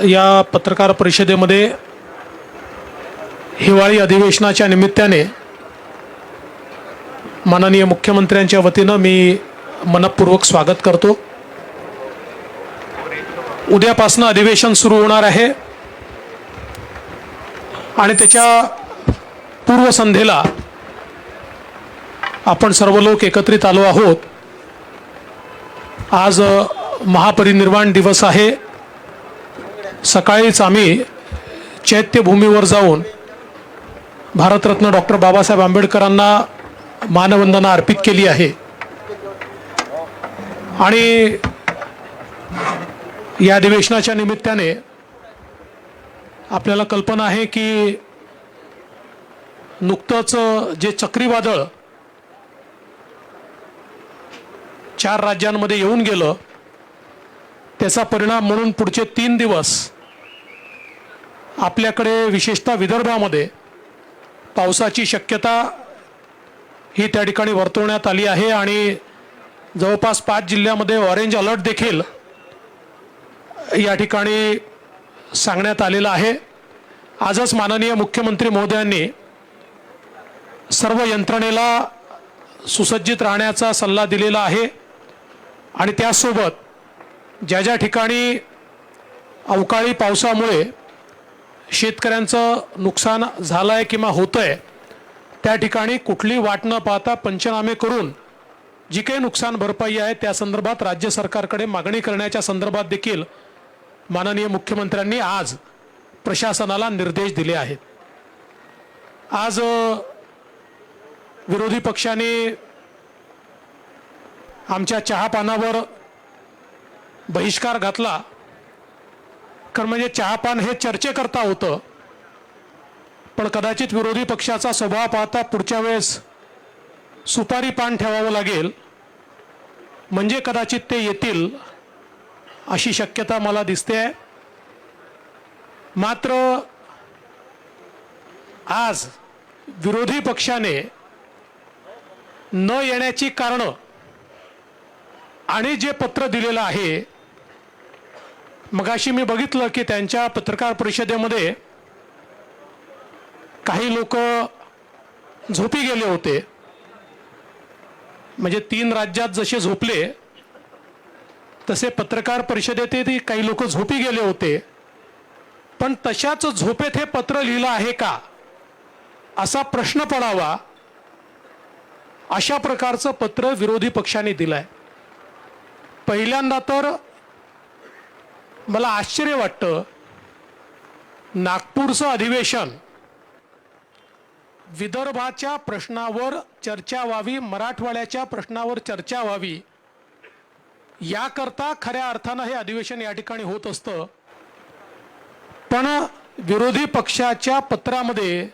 या पत्रकार परिषदेमध्ये हिवाळी अधिवेशनाच्या निमित्ताने माननीय मुख्यमंत्र्यांच्या वतीने मी मनपूर्वक स्वागत करतो। उद्यापासून अधिवेशन सुरू होणार आहे आणि त्याच्या पूर्वसंध्येला आपण सर्व लोक एकत्रित आलो आहोत। आज महापरिनिर्वाण दिवस आहे। सकाळीच आम्ही चैत्यभूमीवर जाऊन भारतरत्न डॉक्टर बाबासाहेब आंबेडकरांना मानवंदना अर्पित केली आहे आणि या अधिवेशनाच्या निमित्ताने आपल्याला कल्पना आहे की नुकतंच जे चक्रीवादळ 4 राज्यांमध्ये येऊन गेलं त्याचा परिणाम म्हणून पुढचे 3 दिवस आपल्याकडे विशेषतः विदर्भामध्ये पावसाची शक्यता ही त्या ठिकाणी वर्तवण्यात आली आहे आणि जवळपास 5 जिल्ह्यामध्ये ऑरेंज अलर्ट देखील या ठिकाणी सांगण्यात आलेला आहे। आजच माननीय मुख्यमंत्री महोदयांनी सर्व यंत्रणेला सुसज्जित राहण्याचा सल्ला दिलेला आहे आणि त्यासोबत ज्या ठिकाणी अवकाळी पावसामुळे शेतकऱ्यांचं नुकसान झालंय किंवा होतंय त्या ठिकाणी कुठली वाट न पाहता पंचनामे करून जी काही नुकसान भरपाई आहे त्या संदर्भात राज्य सरकारकडे मागणी करण्याच्या संदर्भात देखील माननीय मुख्यमंत्र्यांनी आज प्रशासनाला निर्देश दिले आहेत। आज विरोधी पक्षाने आमच्या चहापानावर बहिष्कार घातला कारण म्हणजे चहापान हे चर्चेकरता होतं, पण कदाचित विरोधी पक्षाचा स्वभाव पाहता पुढच्या वेळेस सुपारी पान ठेवावं लागेल म्हणजे कदाचित ते येतील अशी शक्यता मला दिसते आहे। मात्र आज विरोधी पक्षाने न येण्याची कारण आणि जे पत्र दिलेलं आहे, मगाशी मी बघितलं की त्यांच्या पत्रकार परिषदेमध्ये काही लोक झोपी गेले होते। म्हणजे 3 राज्यात जसे झोपले तसे पत्रकार परिषदेतही काही लोक झोपी गेले होते, पण तशाच झोपेत हे पत्र लिहिलं आहे का असा प्रश्न पडावा अशा प्रकारचं पत्र विरोधी पक्षाने दिलंय। पहिल्यांदा तर मला आश्चर्य वाटतं, नागपूरचं अधिवेशन विदर्भाच्या प्रश्नावर चर्चा व्हावी, मराठवाड्याच्या प्रश्नावर चर्चा व्हावी याकरता खऱ्या अर्थानं हे अधिवेशन या ठिकाणी होत असतं, पण विरोधी पक्षाच्या पत्रामध्ये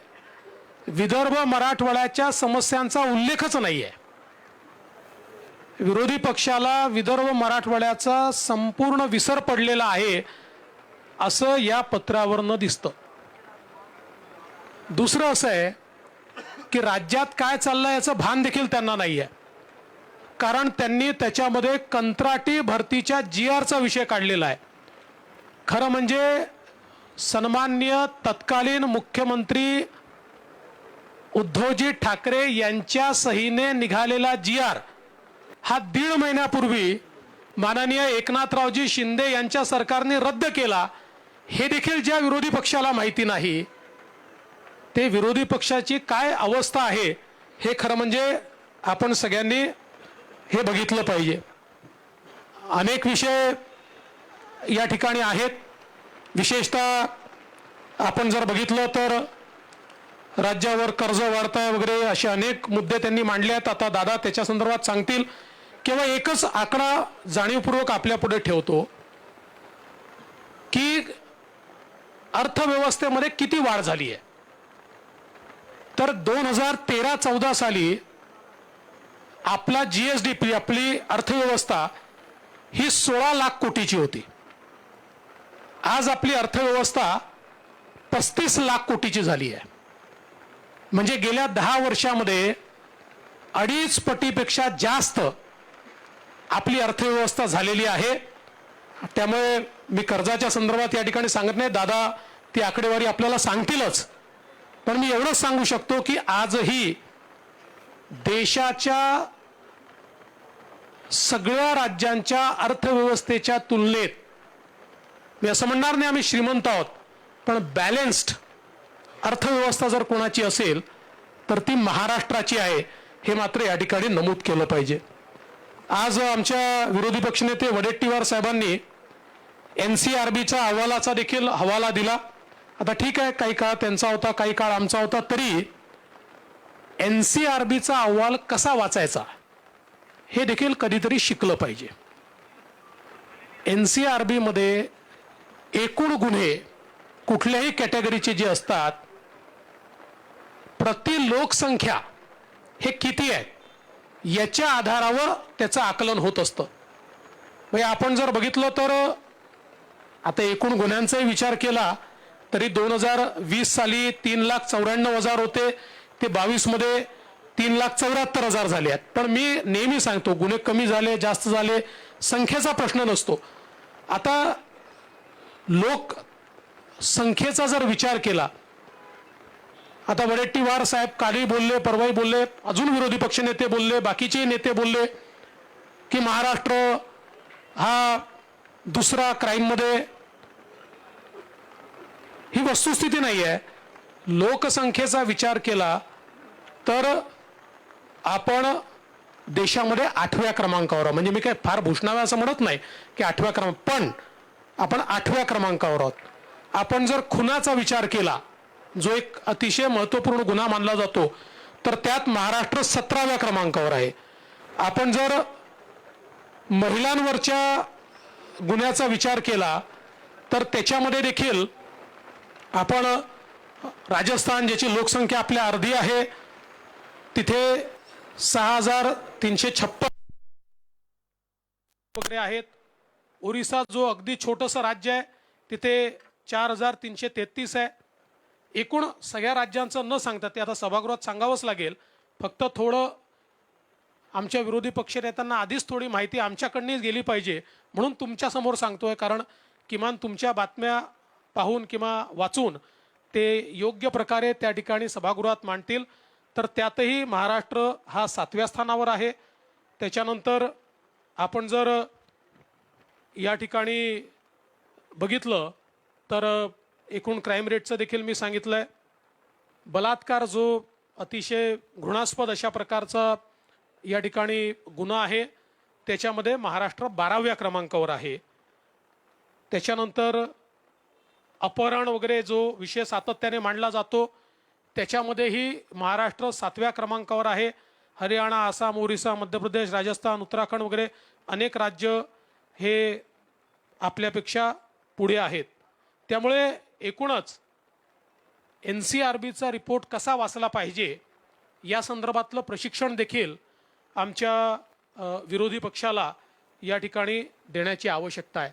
विदर्भ मराठवाड्याच्या समस्यांचा उल्लेखच नाही आहे। विरोधी पक्षाला विदर्भ मराठवाड्याचा संपूर्ण विसर पडलेला आहे असं या पत्रावरनं दिसतं। दुसरं असं आहे की राज्यात काय चाललंय याचं भान देखील त्यांना नाही आहे, कारण त्यांनी त्याच्यामध्ये कंत्राटी भरतीच्या GRचा विषय काढलेला आहे। खरं म्हणजे सन्माननीय तत्कालीन मुख्यमंत्री उद्धवजी ठाकरे यांच्या सहीने निघालेला GR हा 1.5 महिन्यापूर्वी माननीय एकनाथरावजी शिंदे यांच्या सरकारने रद्द केला। हे देखील ज्या विरोधी पक्षाला माहिती नाही, ते विरोधी पक्षाची काय अवस्था आहे हे खरं म्हणजे आपण सगळ्यांनी हे बघितलं पाहिजे। अनेक विषय या ठिकाणी आहेत। विशेषतः आपण जर बघितलं तर राज्यावर कर्ज वाढताय वगैरे असे अनेक मुद्दे त्यांनी मांडले आहेत। आता दादा त्याच्या संदर्भात सांगतील। केवळ एकच आकडा जाणीवपूर्वक आपल्या पुढे ठेवतो की अर्थव्यवस्थेमध्ये किती वाढ झाली आहे। तर 2013-14 साली आपला GSDP आपली अर्थव्यवस्था ही 16 लाख कोटीची होती। आज आपली अर्थव्यवस्था 35 लाख कोटीची झाली आहे। म्हणजे गेल्या 10 वर्षामध्ये 2.5 पटीपेक्षा जास्त आपली अर्थव्यवस्था झालेली आहे त्यामुळे मी कर्जाच्या संदर्भात या ठिकाणी सांगत नाही, दादा ती आकडेवारी आपल्याला सांगतीलच, पण मी एवढंच सांगू शकतो की आजही देशाच्या सगळ्या राज्यांच्या अर्थव्यवस्थेच्या तुलनेत, मी असं म्हणणार नाही आम्ही श्रीमंत आहोत, पण बॅलन्स्ड अर्थव्यवस्था जर कोणाची असेल तर ती महाराष्ट्राची आहे, हे मात्र या ठिकाणी नमूद केलं पाहिजे. आज आमच्या विरोधी पक्षनेते वडेट्टीवार साहेबांनी NCRBच्या अहवालाचा देखील हवाला दिला. आता ठीक आहे, काही काळ त्यांचा होता, काही काळ आमचा होता, तरी NCRBचा अहवाल कसा वाचायचा हे देखील कधीतरी शिकलं पाहिजे. NCRB मध्ये एकूण गुन्हे कुठल्याही कॅटेगरीचे जे असतात, प्रति लोकसंख्या हे किती आहे याच्या आधारावर त्याचं आकलन होत असतं. म्हणजे आपण जर बघितलं तर आता एकूण गुन्ह्यांचाही विचार केला तरी 2020 साली 3,94,000 होते, ते 22 मध्ये 3,74,000 झाले आहेत. पण मी नेहमी सांगतो, गुन्हे कमी झाले जास्त झाले संख्येचा प्रश्न नसतो. आता लोक संख्येचा जर विचार केला, आता वडेट्टीवार साहेब कालही बोलले, परवाही बोलले, अजून विरोधी पक्ष नेते बोलले, बाकीचे नेते बोलले की महाराष्ट्र हा दुसरा क्राईममध्ये, ही वस्तुस्थिती नाही आहे. लोकसंख्येचा विचार केला तर आपण देशामध्ये 8व्या क्रमांकावर, म्हणजे मी काय फार भूषणावे असं म्हणत नाही की 8व्या क्रमांक, पण आपण 8व्या क्रमांकावर आहोत. आपण जर खुनाचा विचार केला, जो एक अतिशय महत्त्वपूर्ण गुन्हा मानला जातो, तर त्यात महाराष्ट्र 17व्या क्रमांकावर आहे. आपण जर महिलांवरच्या गुन्ह्याचा विचार केला तर त्याच्यामध्ये देखील आपण राजस्थान, ज्याची लोकसंख्या आपल्या अर्धी आहे, तिथे 6,356 वगैरे आहेत. ओरिसा, जो अगदी छोटंसं राज्य आहे, तिथे 4,333 आहे. एकूण सगळ्या राज्यांचं न सांगता, ते आता सभागृहात सांगावंच लागेल, फक्त थोडं आमच्या विरोधी पक्षनेत्यांना आधीच थोडी माहिती आमच्याकडनीच गेली पाहिजे म्हणून तुमच्यासमोर सांगतोय, कारण किमान तुमच्या बातम्या पाहून किंवा वाचून ते योग्य प्रकारे त्या ठिकाणी सभागृहात मांडतील. तर त्यातही महाराष्ट्र हा 7व्या स्थानावर आहे. त्याच्यानंतर आपण जर या ठिकाणी बघितलं तर एकूण क्राईम रेटचं देखील मी सांगितलंय. बलात्कार, जो अतिशय घृणास्पद अशा प्रकारचा या ठिकाणी गुन्हा आहे, त्याच्यामध्ये महाराष्ट्र 12व्या क्रमांकावर आहे. त्याच्यानंतर अपहरण वगैरे जो विषय सातत्याने मांडला जातो, त्याच्यामध्येही महाराष्ट्र 7व्या क्रमांकावर आहे. हरियाणा, आसाम, ओरिसा, मध्य प्रदेश, राजस्थान, उत्तराखंड वगैरे अनेक राज्य हे आपल्यापेक्षा पुढे आहेत. त्यामुळे एकूणच NCRBचा रिपोर्ट कसा वाचला पाहिजे या संदर्भातलं प्रशिक्षण देखील आमच्या विरोधी पक्षाला या ठिकाणी देण्याची आवश्यकता आहे.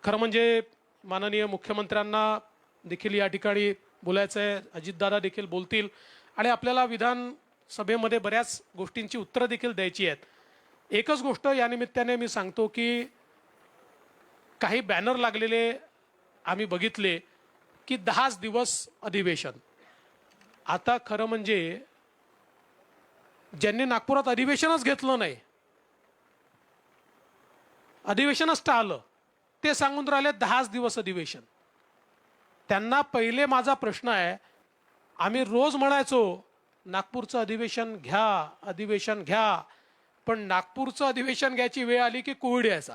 खरं म्हणजे माननीय मुख्यमंत्र्यांना देखील या ठिकाणी बोलायचं आहे, अजितदादा देखील बोलतील आणि आपल्याला विधानसभेमध्ये बऱ्याच गोष्टींची उत्तरं देखील द्यायची आहेत. एकच गोष्ट या निमित्ताने मी सांगतो की काही बॅनर लागलेले आम्ही बघितले की 10 दिवस अधिवेशन. आता खरं म्हणजे ज्यांनी नागपुरात अधिवेशनच घेतलं नाही, अधिवेशनच टाळलं, ते सांगून राहिले 10 दिवस अधिवेशन. त्यांना पहिले माझा प्रश्न आहे, आम्ही रोज म्हणायचो नागपूरचं अधिवेशन घ्या, अधिवेशन घ्या, पण नागपूरचं अधिवेशन घ्यायची वेळ आली की कोविड यायचा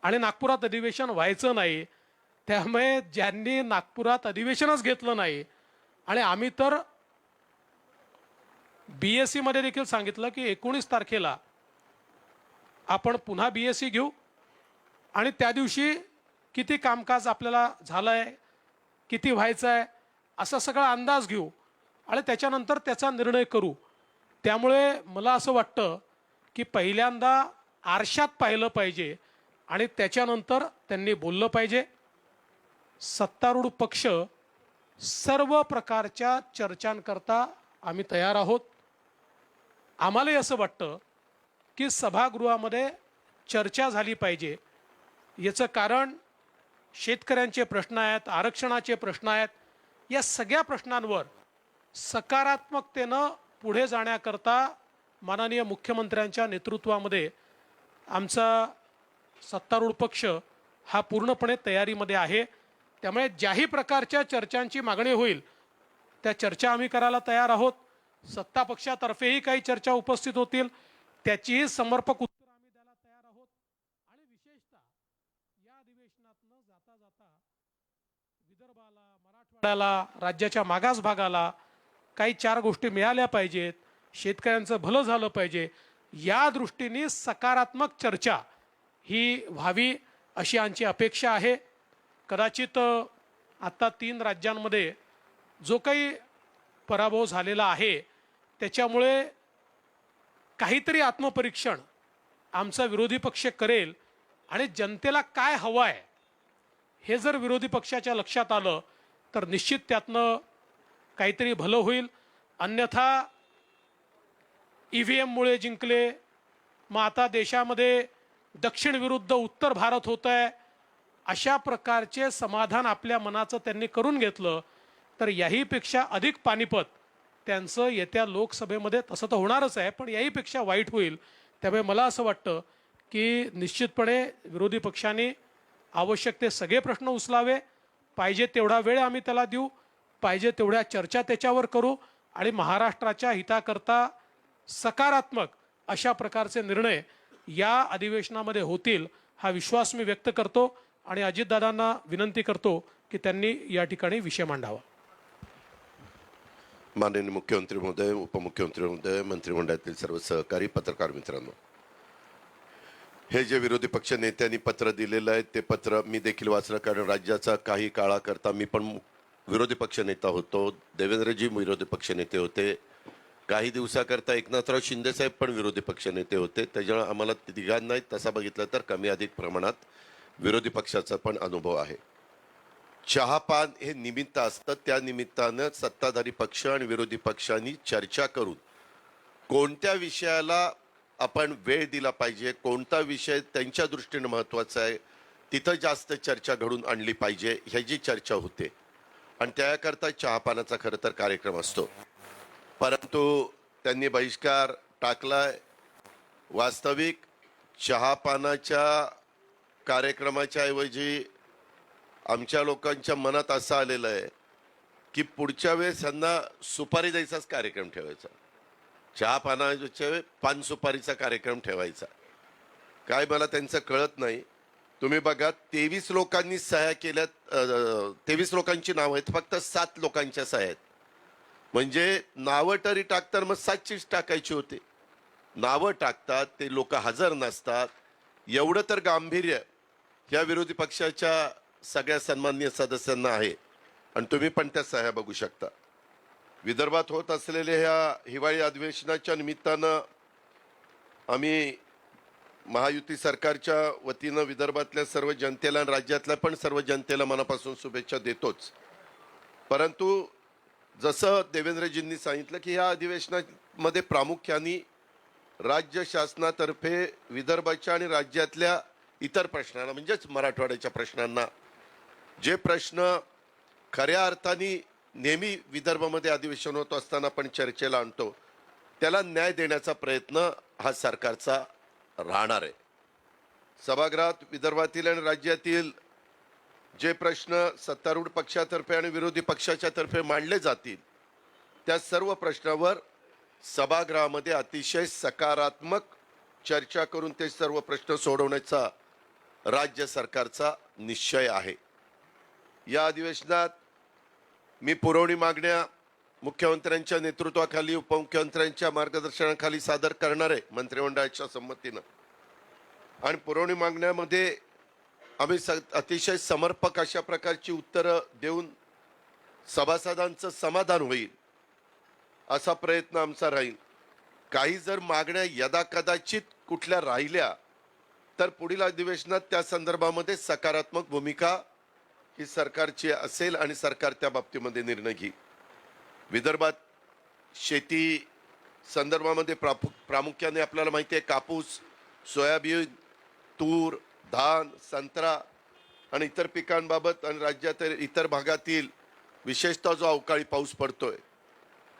आणि नागपुरात अधिवेशन व्हायचं नाही. त्यामुळे ज्यांनी नागपुरात अधिवेशनच घेतलं नाही, आणि आम्ही तर BSc मध्ये देखील सांगितलं की 19 तारखेला आपण पुन्हा BSc घेऊ आणि त्या दिवशी किती कामकाज आपल्याला झालंय, किती व्हायचं आहे, असा सगळा अंदाज घेऊ आणि त्याच्यानंतर त्याचा निर्णय करू. त्यामुळे मला असं वाटतं की पहिल्यांदा आरशात पाहिलं पाहिजे आणि त्याच्यानंतर त्यांनी बोललं पाहिजे. सत्तारूढ पक्ष सर्व प्रकारच्या चर्चांकरता आम्ही तयार आहोत. आम्हालाही असं वाटतं की सभागृहामध्ये चर्चा झाली पाहिजे. याचं कारण शेतकऱ्यांचे प्रश्न आहेत, आरक्षणाचे प्रश्न आहेत. या सगळ्या प्रश्नांवर सकारात्मकतेनं पुढे जाण्याकरता माननीय मुख्यमंत्र्यांच्या नेतृत्वामध्ये आमचा सत्तारूढ पक्ष हा पूर्णपणे तयारीमध्ये आहे. त्यामुळे ज्याही प्रकारच्या चर्चांची मागणी होईल त्या चर्चा आम्ही करायला तयार आहोत. सत्ता पक्षातर्फेही काही चर्चा उपस्थित होतील त्याचीही समर्पक उत्तर आम्ही द्यायला तयार आहोत. आणि विशेषतः या अधिवेशनातनं जाता जाता विदर्भाला, मराठवाड्याला, राज्याच्या मागास भागाला काही 4 गोष्टी मिळाल्या पाहिजेत, शेतकऱ्यांचं भलं झालं पाहिजे, या दृष्टीने सकारात्मक चर्चा ही व्हावी अशी आमची अपेक्षा आहे. कदाचित आत्ता 3 राज्यांमध्ये जो काही पराभव झालेला आहे त्याच्यामुळे काहीतरी आत्मपरीक्षण आमचा विरोधी पक्ष करेल आणि जनतेला काय हवं आहे हे जर विरोधी पक्षाच्या लक्षात आलं तर निश्चित त्यातनं काहीतरी भलं होईल. अन्यथा EVMमुळे जिंकले, मग आता देशामध्ये दक्षिण विरुद्ध उत्तर भारत होत आहे, अशा प्रकारचे समाधान आपल्या मनाचं त्यांनी करून घेतलं तर याहीपेक्षा अधिक पानिपत त्यांचं येत्या लोकसभेमध्ये, तसं तर होणारच आहे पण याहीपेक्षा वाईट होईल. त्यामुळे मला असं वाटतं की निश्चितपणे विरोधी पक्षांनी आवश्यक ते सगळे प्रश्न उचलावे, पाहिजे तेवढा वेळ आम्ही त्याला देऊ, पाहिजे तेवढ्या चर्चा त्याच्यावर करू आणि महाराष्ट्राच्या हिताकरता सकारात्मक अशा प्रकारचे निर्णय या अधिवेशनामध्ये होतील हा विश्वास मी व्यक्त करतो. आणि अजितदादांना विनंती करतो की त्यांनी या ठिकाणी विषय मांडावा. माननीय मुख्यमंत्री महोदय, उपमुख्यमंत्री महोदय, मंत्रिमंडळातील सर्व सहकारी, पत्रकार मित्रांनो, हे जे विरोधी पक्ष नेत्यांनी पत्र दिलेलं आहे ते पत्र मी देखील वाचलं. कारण राज्याचा काही काळाकरता मी पण विरोधी पक्ष नेता होतो, देवेंद्रजी विरोधी पक्ष नेते होते, काही दिवसाकरता एकनाथराव शिंदे साहेब पण विरोधी पक्ष नेते होते. त्याच्यामुळे आम्हाला तिघांनाही तसा बघितलं तर कमी अधिक प्रमाणात विरोधी पक्षाचा पण अनुभव आहे. चहापान हे निमित्त असतं, त्या निमित्तानं सत्ताधारी पक्ष आणि विरोधी पक्षांनी चर्चा करून कोणत्या विषयाला आपण वेळ दिला पाहिजे, कोणता विषय त्यांच्या दृष्टीने महत्त्वाचा आहे, तिथं जास्त चर्चा घडून आणली पाहिजे ह्याची चर्चा होते. आणि त्याकरता चहापानाचा खरं तर कार्यक्रम असतो. परंतु त्यांनी बहिष्कार टाकलाय. वास्तविक चहापानाच्या कार्यक्रमाच्या ऐवजी आमच्या लोकांच्या मनात असं आलेलं आहे की पुढच्या वेळेस यांना सुपारी द्यायचाच कार्यक्रम ठेवायचा, चहा पानाच्या पान सुपारीचा कार्यक्रम ठेवायचा. काय मला त्यांचं कळत नाही. तुम्ही बघा 23 लोकांनी सह्या केल्यात, 23 लोकांची नावं आहेत, फक्त 7 लोकांच्या सह्या आहेत. म्हणजे नावं तरी टाकतात मग 7चीच टाकायची होती. नावं टाकतात ते लोक हजर नसतात. एवढं तर गांभीर्य या विरोधी पक्षाच्या सगळ्या सन्माननीय सदस्यांना आहे. आणि तुम्ही पण त्या सह्या बघू शकता. विदर्भात होत असलेल्या ह्या हिवाळी अधिवेशनाच्या निमित्तानं आम्ही महायुती सरकारच्या वतीनं विदर्भातल्या सर्व जनतेला आणि राज्यातल्या पण सर्व जनतेला मनापासून शुभेच्छा देतोच. परंतु जसं देवेंद्रजींनी सांगितलं की ह्या अधिवेशनामध्ये प्रामुख्याने राज्य शासनातर्फे विदर्भाच्या आणि राज्यातल्या इतर प्रश्नांना म्हणजेच मराठवाड्याच्या प्रश्नांना, जे प्रश्न खऱ्या अर्थाने नेहमी विदर्भामध्ये अधिवेशन होत असताना आपण चर्चेला आणतो, त्याला न्याय देण्याचा प्रयत्न हा सरकारचा राहणार आहे. सभागृहात विदर्भातील आणि राज्यातील जे प्रश्न सत्तारूढ पक्षातर्फे आणि विरोधी पक्षाच्या तर्फे मांडले जातील त्या सर्व प्रश्नावर सभागृहामध्ये अतिशय सकारात्मक चर्चा करून ते सर्व प्रश्न सोडवण्याचा राज्य सरकारचा निश्चय आहे. या अधिवेशनात मी पुरवणी मागण्या मुख्यमंत्र्यांच्या नेतृत्वाखाली, उपमुख्यमंत्र्यांच्या मार्गदर्शनाखाली सादर करणार आहे मंत्रिमंडळाच्या संमतीनं. आणि पुरवणी मागण्यामध्ये आम्ही अतिशय समर्पक अशा प्रकारची उत्तरं देऊन सभासदांचं समाधान होईल असा प्रयत्न आमचा राहील. काही जर मागण्या यदाकदाचित कुठल्या राहिल्या तर पुढील अधिवेशनात त्या संदर्भामध्ये सकारात्मक भूमिका ही सरकारची असेल आणि सरकार त्या बाबतीमध्ये निर्णय घेईल. विदर्भात शेती संदर्भामध्ये प्रामुख्याने आपल्याला माहिती आहे कापूस, सोयाबीन, तूर, धान, संत्रा आणि इतर पिकांबाबत आणि राज्यातील इतर भागातील विशेषतः जो अवकाळी पाऊस पडतोय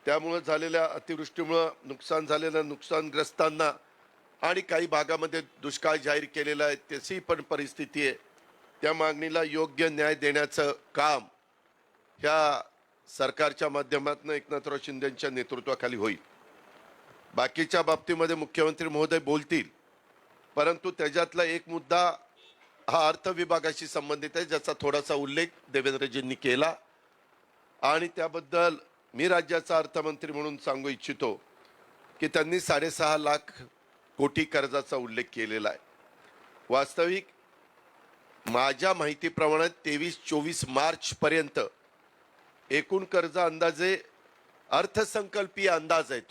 त्यामुळे झालेल्या अतिवृष्टीमुळे नुकसान झालेल्या नुकसानग्रस्तांना आणि काही भागामध्ये दुष्काळ जाहीर केलेला आहे त्याची पण परिस्थिती आहे. त्या मागणीला योग्य न्याय देण्याचं काम ह्या सरकारच्या माध्यमातून एकनाथराव शिंदेच्या नेतृत्वाखाली होईल. बाकीच्या बाबतीमध्ये मुख्यमंत्री महोदय बोलतील, परंतु त्याच्यातला एक मुद्दा हा अर्थ विभागाशी संबंधित आहे ज्याचा थोडासा उल्लेख देवेंद्रजींनी केला आणि त्याबद्दल मी राज्याचा अर्थमंत्री म्हणून सांगू इच्छितो की त्यांनी 6.5 लाख कोटी कर्जाचा उल्लेख केलेला आहे. वास्तविक माझ्या माहितीप्रमाणे 23-24 मार्च पर्यंत एकूण कर्ज अंदाजे अर्थसंकल्पीय अंदाज आहे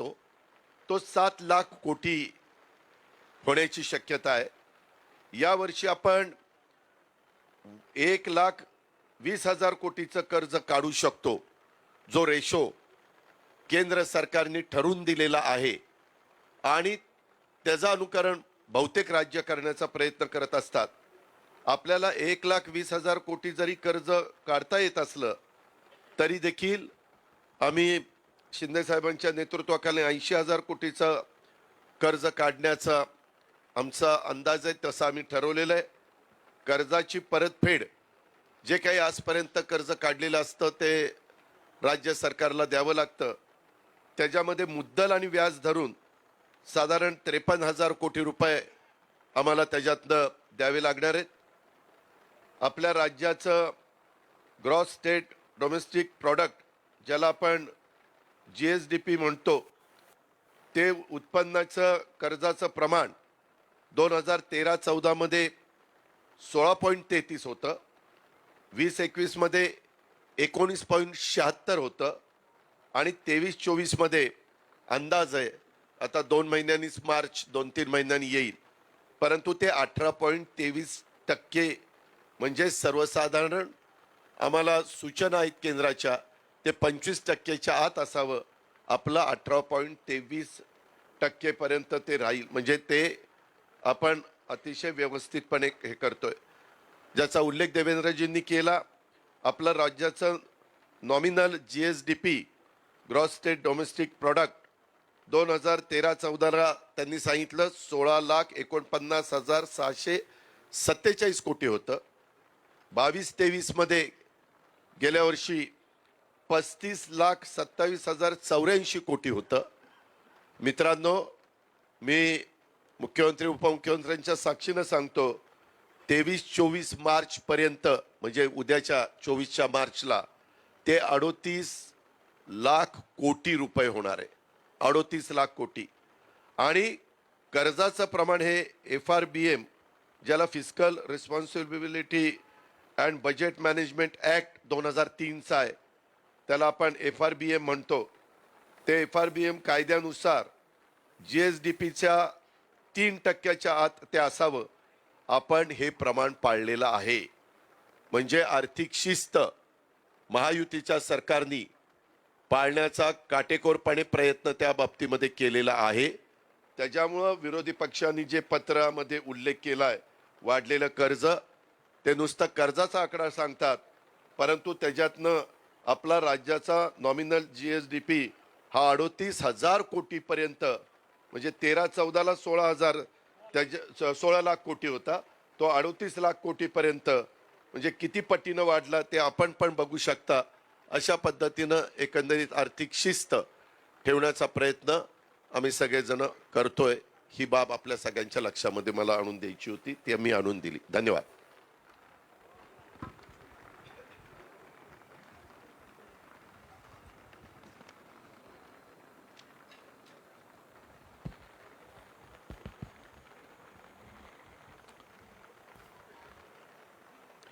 तो 7 लाख कोटी होण्याची शक्यता आहे. यावर्षी आपण 1,20,000 कोटीचं कर्ज काढू शकतो, जो रेशो केंद्र सरकारने ठरवून दिलेला आहे आणि त्याचं अनुकरण बहुतेक राज्य करण्याचा प्रयत्न करत असतात. आपल्याला 1,20,000 कोटी जरी कर्ज काढता येत असलं तरी देखील आम्ही शिंदे साहेबांच्या नेतृत्वाखाली 80,000 कोटीचं कर्ज काढण्याचा आमचा अंदाज आहे, तसं आम्ही ठरवलेलं आहे. कर्जाची परतफेड जे काही आजपर्यंत कर्ज काढलेलं असतं ते राज्य सरकारला द्यावं लागतं. त्याच्यामध्ये मुद्दल आणि व्याज धरून साधारण 53,000 कोटी रुपये आम्हाला त्याच्यातनं द्यावे लागणार आहेत. आपल्या राज्याचं ग्रॉस स्टेट डोमेस्टिक प्रॉडक्ट ज्याला आपण GSDP म्हणतो ते उत्पन्नाचं कर्जाचं प्रमाण 2013-14 मध्ये 16.33 होतं, 20-21 मध्ये 19.76 होतं आणि 23-24 मध्ये अंदाज आहे आता 2 महिन्यांनीच मार्च 2-3 महिन्यांनी येईल, परंतु ते 18.23% म्हणजे सर्वसाधारण आम्हाला सूचना आहेत केंद्राच्या ते 25%च्या आत असावं. आपलं 18.23% पर्यंत ते राहील, म्हणजे ते आपण अतिशय व्यवस्थितपणे हे करतोय. ज्याचा उल्लेख देवेंद्रजींनी केला, आपलं राज्याचं nominal GSDP gross state domestic product 2013-14 त्यांनी सांगितलं 16,49,647 कोटी होतं. 22-23 मध्ये गेल्या वर्षी 35,27,084 कोटी होतं. मित्रांनो, मी मुख्यमंत्री उपमुख्यमंत्र्यांच्या साक्षीनं सांगतो 23-24 मार्च पर्यंत म्हणजे उद्याच्या 24 मार्चला ते 38 लाख कोटी रुपये होणार आहे. 38 लाख कोटी. आणि कर्जाचं प्रमाण हे FRBM ज्याला fiscal responsibility and budget management act 2003 आहे, त्याला आपण FRBM म्हणतो. ते FRBM कायद्यानुसार GSDPच्या 3%च्या आत ते असावं. आपण हे प्रमाण पाळलेलं आहे. म्हणजे आर्थिक शिस्त महायुतीच्या सरकारनी पाळण्याचा काटेकोरपणे प्रयत्न त्या बाबतीमध्ये केलेला आहे. त्याच्यामुळं विरोधी पक्षांनी जे पत्रामध्ये उल्लेख केलाय वाढलेलं कर्ज, ते नुसतं कर्जाचा आकडा सांगतात, परंतु त्याच्यातनं आपला राज्याचा नॉमिनल GSDP हा 38,000 कोटीपर्यंत म्हणजे 13-14ला 16 लाख कोटी होता, तो 38 लाख कोटीपर्यंत म्हणजे किती पटीनं वाढला ते आपण पण बघू शकता. अशा पद्धतीनं एकंदरीत आर्थिक शिस्त ठेवण्याचा प्रयत्न आम्ही सगळेजण करतोय. ही बाब आपल्या सगळ्यांच्या लक्षामध्ये मला आणून द्यायची होती, ती मी आणून दिली. धन्यवाद.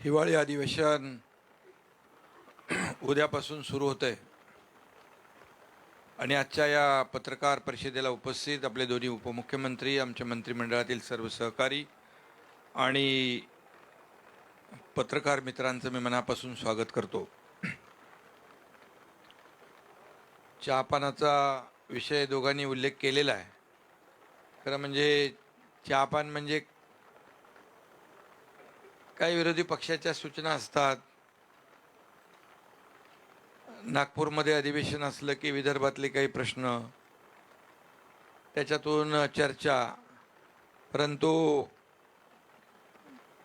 हिवाळी अधिवेशन उद्यापासून सुरू होत आहे आणि आजच्या या पत्रकार परिषदेला उपस्थित आपले दोन्ही उपमुख्यमंत्री, आमच्या मंत्रिमंडळातील सर्व सहकारी आणि पत्रकार मित्रांचं मी मनापासून स्वागत करतो. चहापानाचा विषय दोघांनी उल्लेख केलेला आहे. खरं म्हणजे चहापान म्हणजे काही विरोधी पक्षाच्या सूचना असतात. नागपूरमध्ये अधिवेशन असलं की विदर्भातले काही प्रश्न, त्याच्यातून चर्चा. परंतु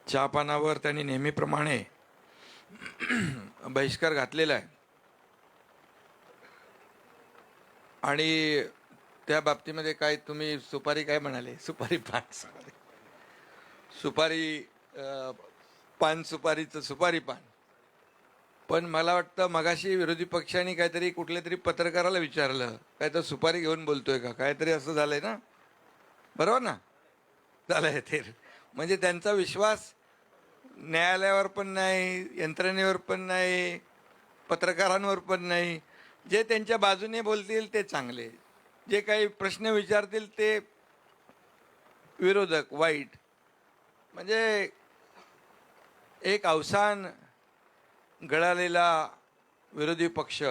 चहापानावर त्यांनी नेहमीप्रमाणे बहिष्कार घातलेला आहे आणि त्या बाबतीमध्ये काय तुम्ही सुपारी काय म्हणाले, सुपारी पान सुपारी पान सुपारीचं सुपारी पान. पण मला वाटतं मगाशी विरोधी पक्षांनी काहीतरी कुठल्या तरी पत्रकाराला विचारलं, काय तर सुपारी घेऊन बोलतोय का, काहीतरी असं झालंय ना, बरोबर ना, झालंय ते. म्हणजे त्यांचा विश्वास न्यायालयावर पण नाही, यंत्रणेवर पण नाही, पत्रकारांवर पण नाही. जे त्यांच्या बाजूने बोलतील ते चांगले, जे काही प्रश्न विचारतील ते विरोधक वाईट. म्हणजे एक अवसान गळालेला विरोधी पक्ष,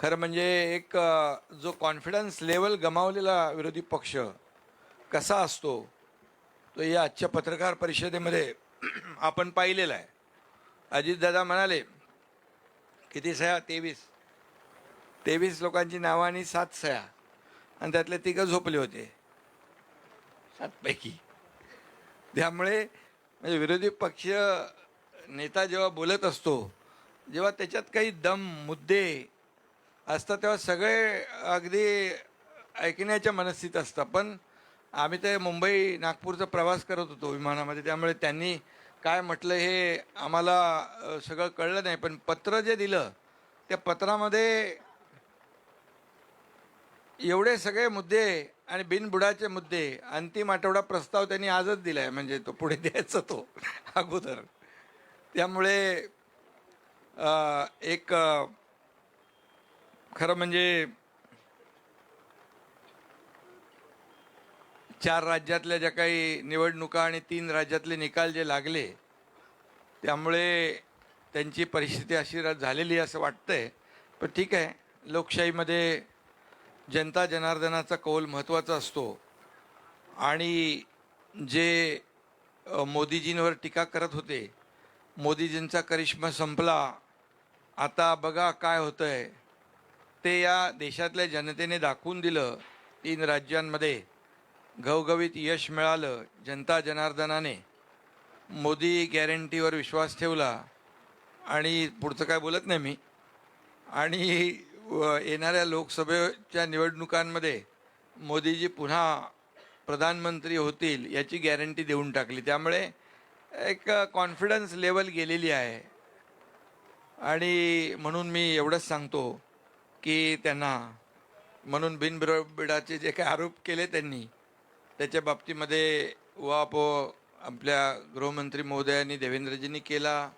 खरं म्हणजे एक जो कॉन्फिडन्स लेवल गमावलेला विरोधी पक्ष कसा असतो तो या आजच्या पत्रकार परिषदेमध्ये आपण पाहिलेला आहे. अजितदादा म्हणाले किती सह्या, 23 लोकांची नावं आणि 7 सह्या, आणि त्यातले 3 झोपले होते 7 पैकी. त्यामुळे म्हणजे विरोधी पक्ष नेता जेव्हा बोलत असतो, जेव्हा त्याच्यात काही दम मुद्दे असतात, तेव्हा सगळे अगदी ऐकण्याच्या मनस्थितीत असतात. पण आम्ही ते मुंबई नागपूरचा प्रवास करत होतो विमानामध्ये, त्यामुळे त्यांनी काय म्हटलं हे आम्हाला सगळं कळलं नाही. पण पत्र जे दिलं त्या पत्रामध्ये एवढे सगळे मुद्दे आणि बिनबुडाचे मुद्दे, अंतिम आठवडा प्रस्ताव त्यांनी आजच दिला आहे, म्हणजे तो पुढे द्यायचा तो अगोदर. त्यामुळे एक खरं म्हणजे 4 राज्यातल्या ज्या काही निवडणुका आणि 3 राज्यातले निकाल जे लागले, त्यामुळे त्यांची परिस्थिती अशी झालेली असं वाटतंय. पण ठीक आहे, लोकशाहीमध्ये जनता जनार्दनाचा कौल महत्त्वाचा असतो. आणि जे मोदीजींवर टीका करत होते, मोदीजींचा करिश्मा संपला, आता बघा काय होतंय, ते या देशातल्या जनतेने दाखवून दिलं. 3 राज्यांमध्ये घवघवीत यश मिळालं. जनता जनार्दनाने मोदी गॅरंटीवर विश्वास ठेवला आणि पुढचं काय बोलत नाही मी. आणि येणाऱ्या लोकसभेच्या निवडणुकांमध्ये मोदीजी पुन्हा प्रधानमंत्री होतील याची गॅरंटी देऊन टाकली. त्यामुळे एक कॉन्फिडन्स लेवल गेलेली आहे. आणि म्हणून मी एवढंच सांगतो की त्यांना, म्हणून बिनबिडाचे जे काही आरोप केले त्यांनी, त्याच्या बाबतीमध्ये उहापोह आपल्या गृहमंत्री महोदयांनी देवेंद्रजींनी केला.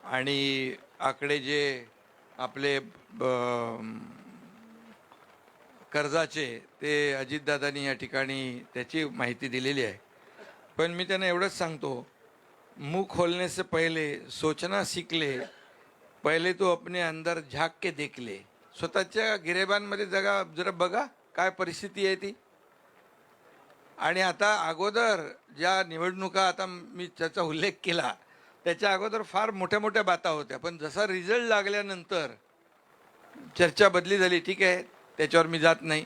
आणि आकडे जे आपले कर्जाचे ते अजितदादांनी या ठिकाणी त्याची माहिती दिलेली आहे. पण मी त्यांना एवढंच सांगतो, मुंह खोलने से पहले सोचना सीख ले, पहिले तो अपने अंदर झाक के देख ले. स्वतःच्या गिरेबांमध्ये जरा बघा काय परिस्थिती आहे ती. आणि आता अगोदर ज्या निवडणुका आता मी त्याचा उल्लेख केला, त्याच्या अगोदर फार मोठ्या मोठ्या बाता होत्या. पण जसा रिझल्ट लागल्यानंतर चर्चा बदली झाली. ठीक आहे, त्याच्यावर मी जात नाही.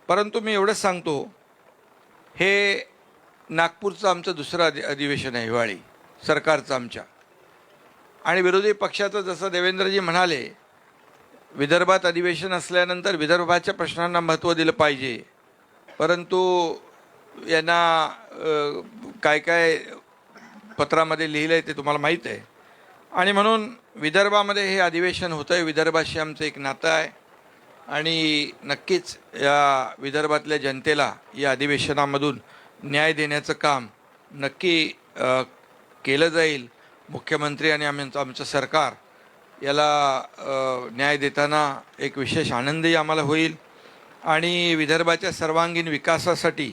परंतु मी एवढंच सांगतो, हे नागपूरचं आमचं दुसरं अधिवेशन आहे हिवाळी सरकारचं आमच्या. आणि विरोधी पक्षाचं जसं देवेंद्रजी म्हणाले, विदर्भात अधिवेशन असल्यानंतर विदर्भाच्या प्रश्नांना महत्त्व दिलं पाहिजे. परंतु यांना काय काय पत्रामध्ये लिहिलं आहे ते तुम्हाला माहीत आहे. आणि म्हणून विदर्भामध्ये हे अधिवेशन होतं आहे. विदर्भाशी आमचं एक नातं आहे आणि नक्कीच या विदर्भातल्या जनतेला या अधिवेशनामधून न्याय देण्याचं काम नक्की केलं जाईल. मुख्यमंत्री आणि आमचं सरकार याला न्याय देताना एक विशेष आनंदही आम्हाला होईल. आणि विदर्भाच्या सर्वांगीण विकासासाठी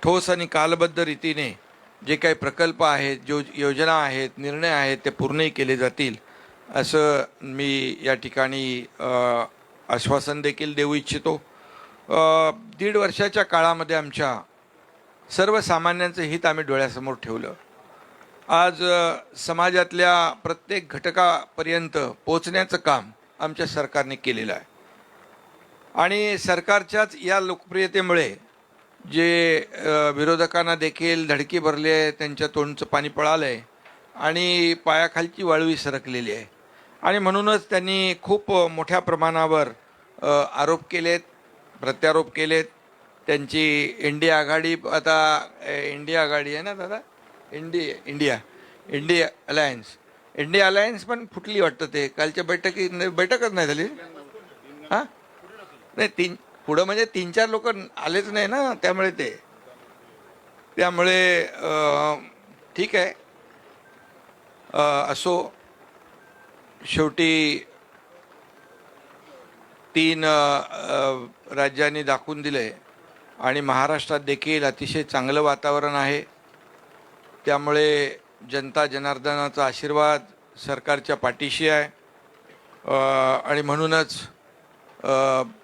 ठोस आणि कालबद्ध रीतीने जे काही प्रकल्प आहेत, जो योजना आहेत, निर्णय आहेत, ते पूर्णही केले जातील असं मी या ठिकाणी आश्वासन देखील देऊ इच्छितो. 1.5 वर्षाच्या काळामध्ये आमच्या सर्वसामान्यांचं हित आम्ही डोळ्यासमोर ठेवलं. आज समाजातल्या प्रत्येक घटकापर्यंत पोहोचण्याचं काम आमच्या सरकारने केलेलं आहे आणि सरकारच्याच या लोकप्रियतेमुळे जे विरोधकांना देखील धडकी भरली आहे, त्यांच्या तोंडचं पाणी पळालं आहे आणि पायाखालची वाळवी सरकलेली आहे आणि म्हणूनच त्यांनी खूप मोठ्या प्रमाणावर आरोप केलेत, प्रत्यारोप केलेत. त्यांची इंडिया आघाडी, आता इंडिया आघाडी आहे ना दादा, इंडिया अलायन्स पण फुटली वाटतं. ते कालच्या बैठकच नाही झाली. हां नाही, पुढं म्हणजे 3-4 लोक आलेच नाही ना, त्यामुळे ठीक आहे. असो, शेवटी 3 राज्यांनी दाखवून दिले आणि महाराष्ट्रात देखील अतिशय चांगलं वातावरण आहे. त्यामुळे जनता जनार्दनाचा आशीर्वाद सरकारच्या पाठीशी आहे आणि म्हणूनच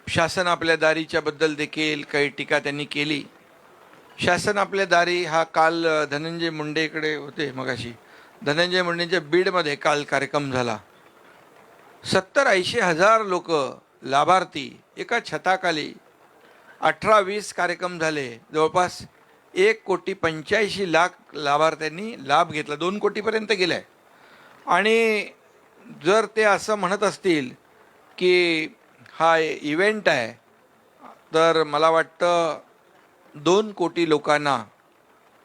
शासन आपल्या दारीच्या बद्दल देखील काही टीका त्यांनी केली. शासन आपल्या दारी हा काल धनंजय मुंडेकडे होते मगाशी. धनंजय मुंडेंच्या बीडमध्ये काल कार्यक्रम झाला. 70-80 हजार लोक लाभार्थी एका छताखाली, 18-20 कार्यक्रम झाले, जवळपास 1,85,00,000 लाभार्थ्यांनी लाभ घेतला. 2 कोटीपर्यंत गेलाय. आणि जर ते असं म्हणत असतील की हा इव्हेंट आहे, तर मला वाटतं 2 कोटी लोकांना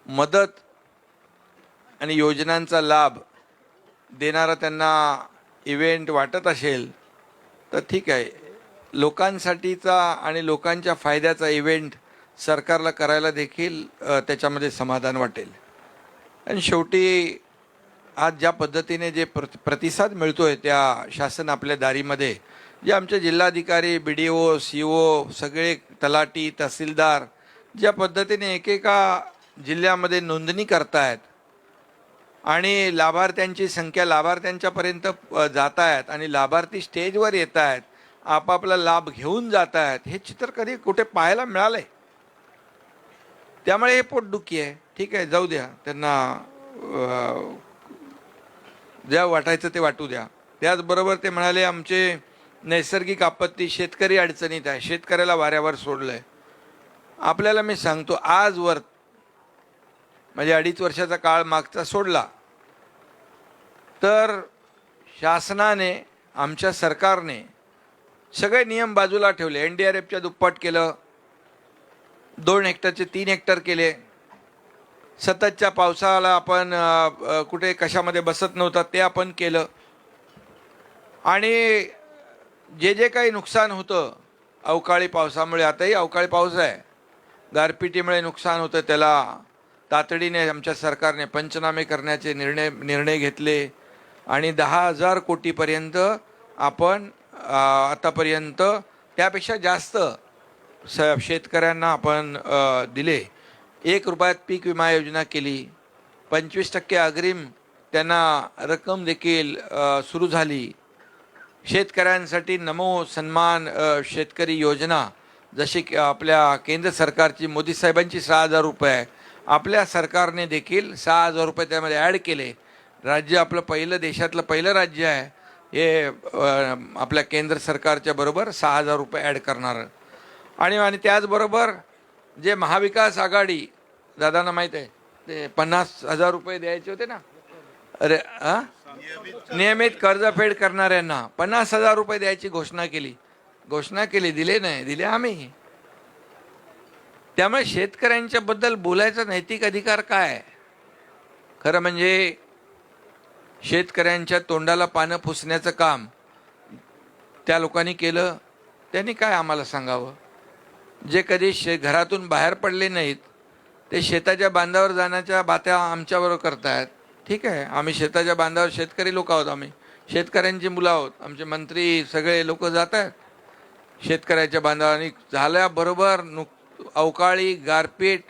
मदत आणि योजनांचा लाभ देणारा त्यांना इव्हेंट वाटत असेल तर ठीक आहे. लोकांसाठीचा आणि लोकांच्या फायद्याचा इव्हेंट सरकारला करायला देखील त्याच्यामध्ये समाधान वाटेल. आणि शेवटी आज ज्या पद्धतीने जे प्रतिसाद मिळतो आहे त्या शासन आपल्या दारीमध्ये, जे आमचे जिल्हाधिकारी, BDO, CO, सगळे तलाठी, तहसीलदार ज्या पद्धतीने एकेका जिल्ह्यामध्ये नोंदणी करतायत आणि लाभार्थ्यांची संख्या लाभार्थ्यांच्यापर्यंत जात आहेत आणि लाभार्थी स्टेजवर येत आहेत, आपापला लाभ घेऊन जात आहेत, हे चित्र कधी कुठे पाहायला मिळालंय. त्यामुळे हे पोटदुखी आहे. ठीक आहे, जाऊ द्या, त्यांना ज्या वाटायचं ते वाटू द्या. त्याचबरोबर ते म्हणाले आमचे नैसर्गिक आपत्ती, शेतकरी अडचणीत आहे, शेतकऱ्याला वाऱ्यावर सोडलं आहे. आपल्याला मी सांगतो, आजवर म्हणजे 2.5 वर्षाचा काळ मागचा सोडला तर शासनाने, आमच्या सरकारने सगळे नियम बाजूला ठेवले. NDRFच्या दुप्पट केलं, 2 हेक्टरचे 3 हेक्टर केले. सततच्या पावसाला आपण कुठे कशामध्ये बसत नव्हता ते आपण केलं. आणि जे काही नुकसान होतं अवकाळी पावसामुळे, आताही अवकाळी पाऊस आहे, गारपिटीमुळे नुकसान होतं, त्याला तातडीने आमच्या सरकारने पंचनामे करण्याचे निर्णय घेतले आणि 10,000 कोटीपर्यंत आपण आतापर्यंत, त्यापेक्षा जास्त शेतकऱ्यांना आपण दिले. 1 रुपयात पीक विमा योजना केली. 25% अग्रिम त्यांना रक्कम देखील सुरू झाली. शेतकऱ्यांसाठी नमो सन्मान शेतकरी योजना, जशी की आपल्या केंद्र सरकारची मोदी साहेबांची 6,000 रुपये, आपल्या सरकारने देखील 6,000 रुपये त्यामध्ये ॲड केले. राज्य आपलं पहिलं, देशातलं पहिलं राज्य आहे हे आपल्या केंद्र सरकारच्या बरोबर 6,000 रुपये ॲड करणार. आणि त्याचबरोबर जे महाविकास आघाडी, दादांना माहीत आहे, ते 50,000 रुपये द्यायचे होते ना, अरे हां, नियमित कर्जफेड करणाऱ्यांना 50,000 रुपये द्यायची घोषणा केली, दिले नाही, दिले आम्ही. त्यामुळे शेतकऱ्यांच्या बद्दल बोलायचा नैतिक अधिकार काय? खरं म्हणजे शेतकऱ्यांच्या तोंडाला पानं पुसण्याचं काम त्या लोकांनी केलं. त्यांनी काय आम्हाला सांगावं? जे कधी घरातून बाहेर पडले नाहीत ते शेताच्या बांधावर जाण्याच्या बात्या आमच्याबरोबर करतायत. ठीक आहे, आम्ही शेताच्या बांधावर, शेतकरी लोक आहोत, आम्ही शेतकऱ्यांची मुलं आहोत, आमचे मंत्री सगळे लोक जात आहेत शेतकऱ्याच्या बांधावर. आणि झाल्याबरोबर अवकाळी गारपीट,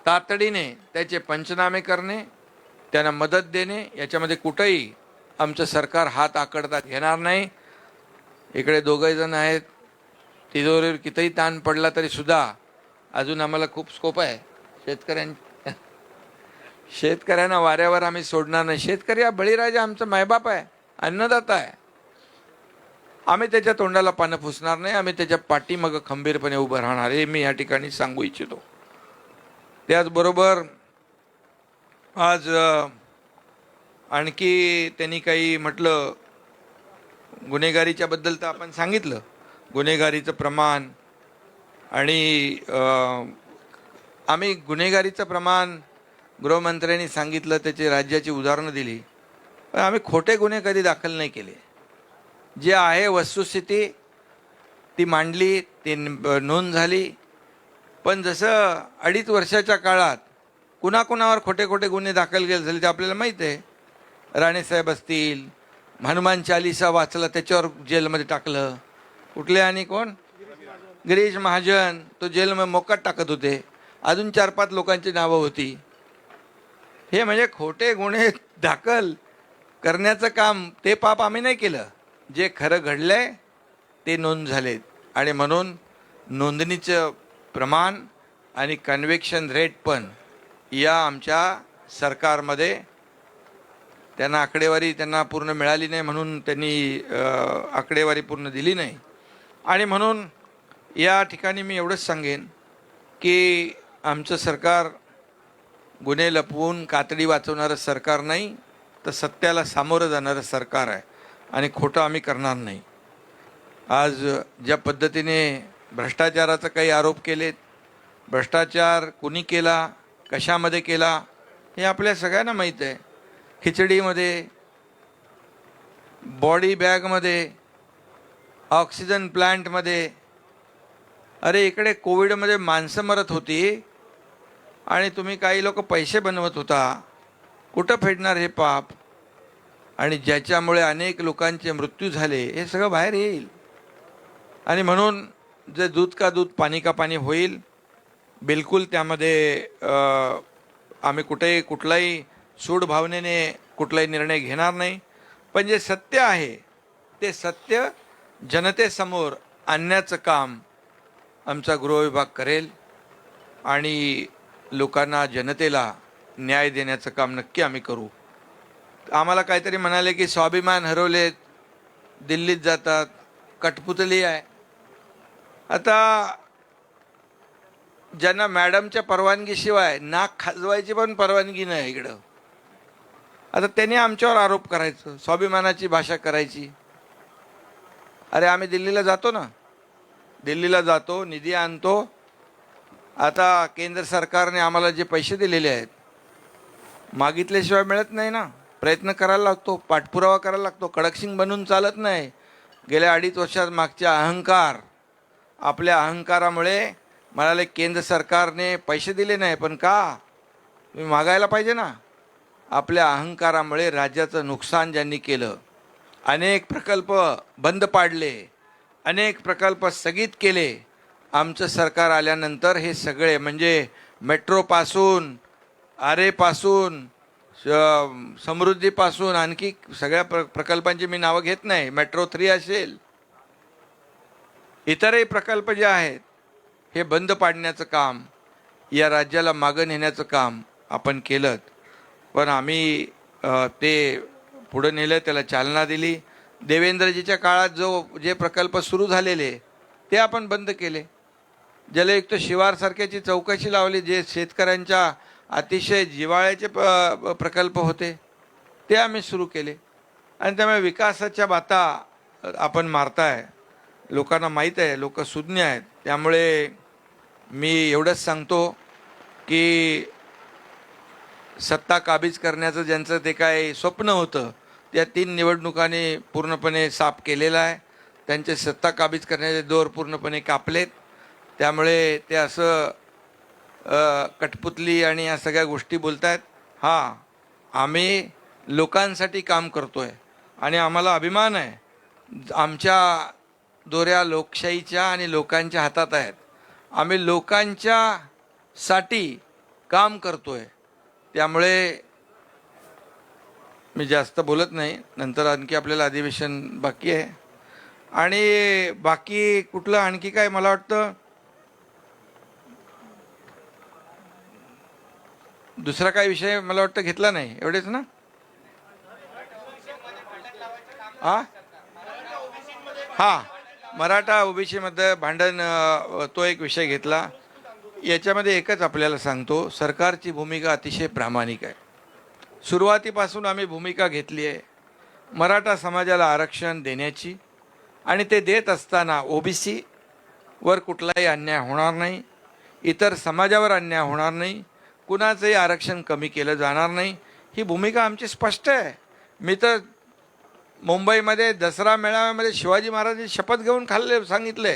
तातडीने त्याचे पंचनामे करणे, त्यांना मदत देणे, याच्यामध्ये कुठंही आमचं सरकार हात आकडता घेणार नाही. इकडे 2 जण आहेत, तिजोरीवर कितीही ताण पडला तरी सुद्धा अजून आम्हाला खूप स्कोप आहे शेतकऱ्यांना वाऱ्यावर आम्ही सोडणार नाही. शेतकरी हा बळीराजा आमचा मायबाप आहे, अन्नदाता आहे. आम्ही त्याच्या तोंडाला पानं पुसणार नाही. आम्ही त्याच्या पाठीमागं खंबीरपणे उभं राहणार हे मी या ठिकाणी सांगू इच्छितो. त्याचबरोबर आज आणखी त्यांनी काही म्हटलं, गुन्हेगारीच्या बद्दल तर आपण सांगितलं, गुन्हेगारीचं प्रमाण आणि आम्ही गुन्हेगारीचं प्रमाण गृहमंत्र्यांनी सांगितलं, त्याची राज्याची उदाहरणं दिली, पण आम्ही खोटे गुन्हे कधी दाखल नाही केले. जे आहे वस्तुस्थिती ती मांडली, ती नोंद झाली. पण जसं 2.5 वर्षाच्या काळात कुणाकुणावर खोटे खोटे गुन्हे दाखल केले झाले ते आपल्याला माहीत आहे. राणेसाहेब असतील, हनुमान चालिसा वाचला त्याच्यावर जेलमध्ये टाकलं. कुठले आणि कोण? गिरीश महाजन, तो जेलमध्ये मोकाट टाकत होते. अजून 4-5 लोकांची नावं होती. हे म्हणजे खोटे गुन्हे दाखल करण्याचं काम, ते पाप आम्ही नाही केलं. जे खरं घडलंय ते नोंद झाले आणि म्हणून नोंदणीचं प्रमाण आणि कन्व्हिक्शन रेट पण या आमच्या सरकारमध्ये त्यांना आकडेवारी त्यांना पूर्ण मिळाली नाही, म्हणून त्यांनी आकडेवारी पूर्ण दिली नाही. आणि म्हणून या ठिकाणी मी एवढंच सांगेन की आमचं सरकार गुन्हे लपवून कातडी वाचवणारं सरकार नाही, तर सत्याला सामोरं जाणारं सरकार आहे आणि खोटं आम्ही करणार नाही. आज ज्या पद्धतीने भ्रष्टाचाराचा काही आरोप केलेत, भ्रष्टाचार कुणी केला, कशामध्ये केला हे आपल्या सगळ्यांना माहीत आहे. खिचडीमध्ये, बॉडी बॅगमध्ये, ऑक्सिजन प्लांटमध्ये. अरे इकडे कोविडमध्ये माणसं मरत होती आणि तुम्ही काही लोक पैसे बनवत होता. कुठं फेडणार हे पाप? आणि ज्याच्यामुळे अनेक लोकांचे मृत्यू झाले, हे सगळं बाहेर येईल. आणि म्हणून जे दूध का दूध पाणी का पाणी होईल, बिलकुल त्यामध्ये आम्ही कुठलाही सूड भावनेने कुठलाही निर्णय घेणार नाही. पण जे सत्य आहे ते सत्य जनतेसमोर आणण्याचं काम आमचा गृहविभाग करेल आणि लोकांना, जनतेला न्याय देण्याचं काम नक्की आम्ही करू. आम्हाला काहीतरी म्हणाले की स्वाभिमान हरवलेत, दिल्लीत जातात, कठपुतली आहे. आता ज्यांना मॅडमच्या परवानगीशिवाय नाक खाजवायची पण परवानगी नाही इकडं, आता त्यांनी आमच्यावर आरोप करायचं, स्वाभिमानाची भाषा करायची. अरे आम्ही दिल्लीला जातो ना, दिल्लीला जातो, निधी आणतो. आता केंद्र सरकारने आम्हाला जे पैसे दिलेले आहेत, मागितल्याशिवाय मिळत नाही ना. प्रयत्न करायला लागतो, पाठपुरावा करायला लागतो. कडकसिंग बनून चालत नाही. गेल्या 2.5 वर्षात मागच्या अहंकार, आपल्या अहंकारामुळे म्हणाले केंद्र सरकारने पैसे दिले नाही, पण का? तुम्ही मागायला पाहिजे ना. आपल्या अहंकारामुळे राज्याचं नुकसान ज्यांनी केलं, अनेक प्रकल्प बंद पाडले, अनेक प्रकल्प स्थगित केले. आमचं सरकार आल्यानंतर हे सगळे, म्हणजे मेट्रोपासून, आरेपासून, समृद्धीपासून, आणखी सगळ्या प्रकल्पांची मी नावं घेत नाही, मेट्रो 3 असेल, इतरही प्रकल्प जे आहेत हे बंद पाडण्याचं काम, या राज्याला मागं नेण्याचं काम आपण केलं. पण आम्ही ते पुढं नेलं, त्याला चालना दिली. देवेंद्रजीच्या काळात जे प्रकल्प सुरू झालेले ते आपण बंद केले. जलयुक्त शिवारसारख्याची चौकशी लावली. जे शेतकऱ्यांच्या अतिशय जिव्हाळ्याचे प्रकल्प होते ते आम्ही सुरू केले. आणि त्यामुळे विकासाच्या बाता आपण मारताय, लोकांना माहीत आहे, लोक सुज्ञ आहेत. त्यामुळे मी एवढंच सांगतो की सत्ता काबीज करण्याचं ज्यांचं ते काय स्वप्न होतं, त्या 3 निवडणुकांनी पूर्णपणे साफ केलेलं आहे. त्यांचे सत्ता काबीज करण्याचे दोर पूर्णपणे कापलेत. त्यामुळे ते असं कठपुतली आणि या सगळ्या गोष्टी बोलत आहेत. हां, आम्ही लोकांसाठी काम करतो आहे आणि आम्हाला अभिमान आहे. आमच्या दोऱ्या लोकशाहीच्या आणि लोकांच्या हातात आहेत. आम्ही लोकांच्यासाठी काम करतो आहे. त्यामुळे मी जास्त बोलत नाही, नंतर आणखी आपल्याला अधिवेशन बाकी आहे. आणि बाकी कुठलं आणखी काय, मला वाटतं दुसरा काही विषय मला वाटतं घेतला नाही, एवढेच ना? हा, मराठा ओबीसी मध्ये भांडण, तो एक विषय घेतला. याच्यामध्ये एकच आपल्याला सांगतो, सरकारची भूमिका अतिशय प्रामाणिक आहे. सुरुवातीपासून आम्ही भूमिका घेतली आहे मराठा समाजाला आरक्षण देण्याची, आणि ते देत असताना ओबीसी वर कुठलाही अन्याय होणार नाही, इतर समाजावर अन्याय होणार नाही, कुणाचंही आरक्षण कमी केलं जाणार नाही. ही भूमिका आमची स्पष्ट आहे. मी तर मुंबईमध्ये दसरा मेळाव्यामध्ये शिवाजी महाराजांची शपथ घेऊन सांगितले,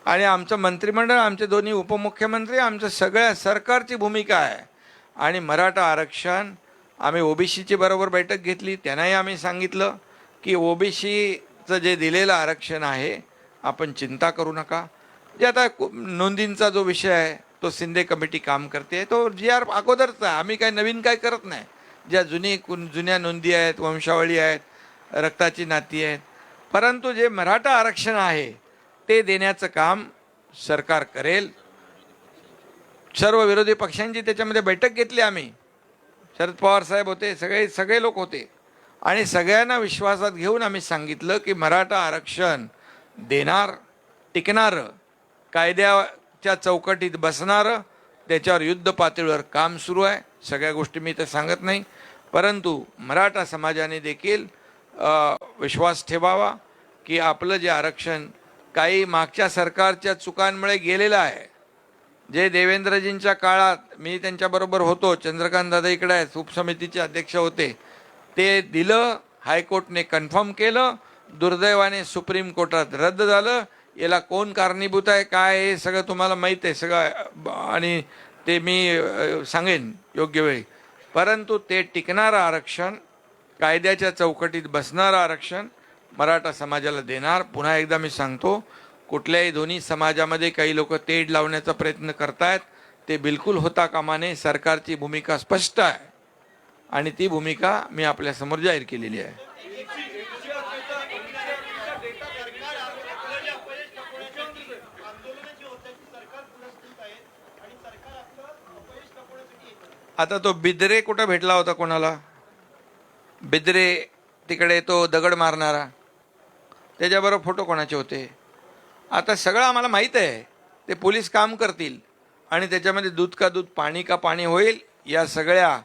आणि आमचं मंत्रिमंडळ, आमचे दोन्ही उपमुख्यमंत्री, आमच्या सगळ्या सरकारची भूमिका आहे. आणि मराठा आरक्षण आम्ही ओबीसीची बरोबर बैठक घेतली, त्यांनाही आम्ही सांगितलं की ओबीसीचं जे दिलेलं आरक्षण आहे आपण चिंता करू नका. जे आता नोंदींचा जो विषय आहे तो शिंदे कमिटी काम करते, तो GR अगोदरचा, आम्ही काही नवीन काय करत नाही. ज्या जुन्या नोंदी आहेत, वंशावळी आहेत, रक्ताची नाती आहेत, परंतु जे मराठा आरक्षण आहे ते देण्याचं काम सरकार करेल. सर्व विरोधी पक्षांची त्याच्यामध्ये बैठक घेतली आम्ही. शरद पवार साहेब होते, सगळे लोक होते, आणि सगळ्यांना विश्वासात घेऊन आम्ही सांगितलं की मराठा आरक्षण देणार, टिकणारं, कायद्याच्या चौकटीत बसणारं, त्याच्यावर युद्ध पातळीवर काम सुरू आहे. सगळ्या गोष्टी मी तर सांगत नाही, परंतु मराठा समाजाने देखील विश्वास ठेवावा की आपलं जे आरक्षण काही मागच्या सरकारच्या चुकांमुळे गेलेलं आहे, जे देवेंद्रजींच्या काळात मी त्यांच्याबरोबर होतो, चंद्रकांत दादा इकडे आहेत, उपसमितीचे अध्यक्ष होते, ते दिलं, हायकोर्टने कन्फर्म केलं, दुर्दैवाने सुप्रीम कोर्टात रद्द झालं. याला कोण कारणीभूत आहे काय हे सगळं तुम्हाला माहीत आहे सगळं, आणि ते मी सांगेन योग्य वेळी. परंतु ते टिकणारं आरक्षण, कायद्याच्या चौकटीत बसणारं आरक्षण मराठा समाजाला देणार. पुन्हा एकदा मी सांगतो, कुठल्याही दोन्ही समाजामध्ये काही लोक तेढ लावण्याचा प्रयत्न करतायत, ते बिलकुल होता कामा नये. सरकारची भूमिका स्पष्ट आहे आणि ती भूमिका मी आपल्यासमोर जाहीर केलेली आहे. आता तो बिद्रे कुठं भेटला होता कोणाला? बिद्रे तिकडे तो दगड मारणारा, त्याच्याबरोबर फोटो कोणाचे होते? आता सगळं आम्हाला माहीत आहे. ते पोलीस काम करतील आणि त्याच्यामध्ये दूध का दूध, पाणी का पाणी होईल. या सगळ्या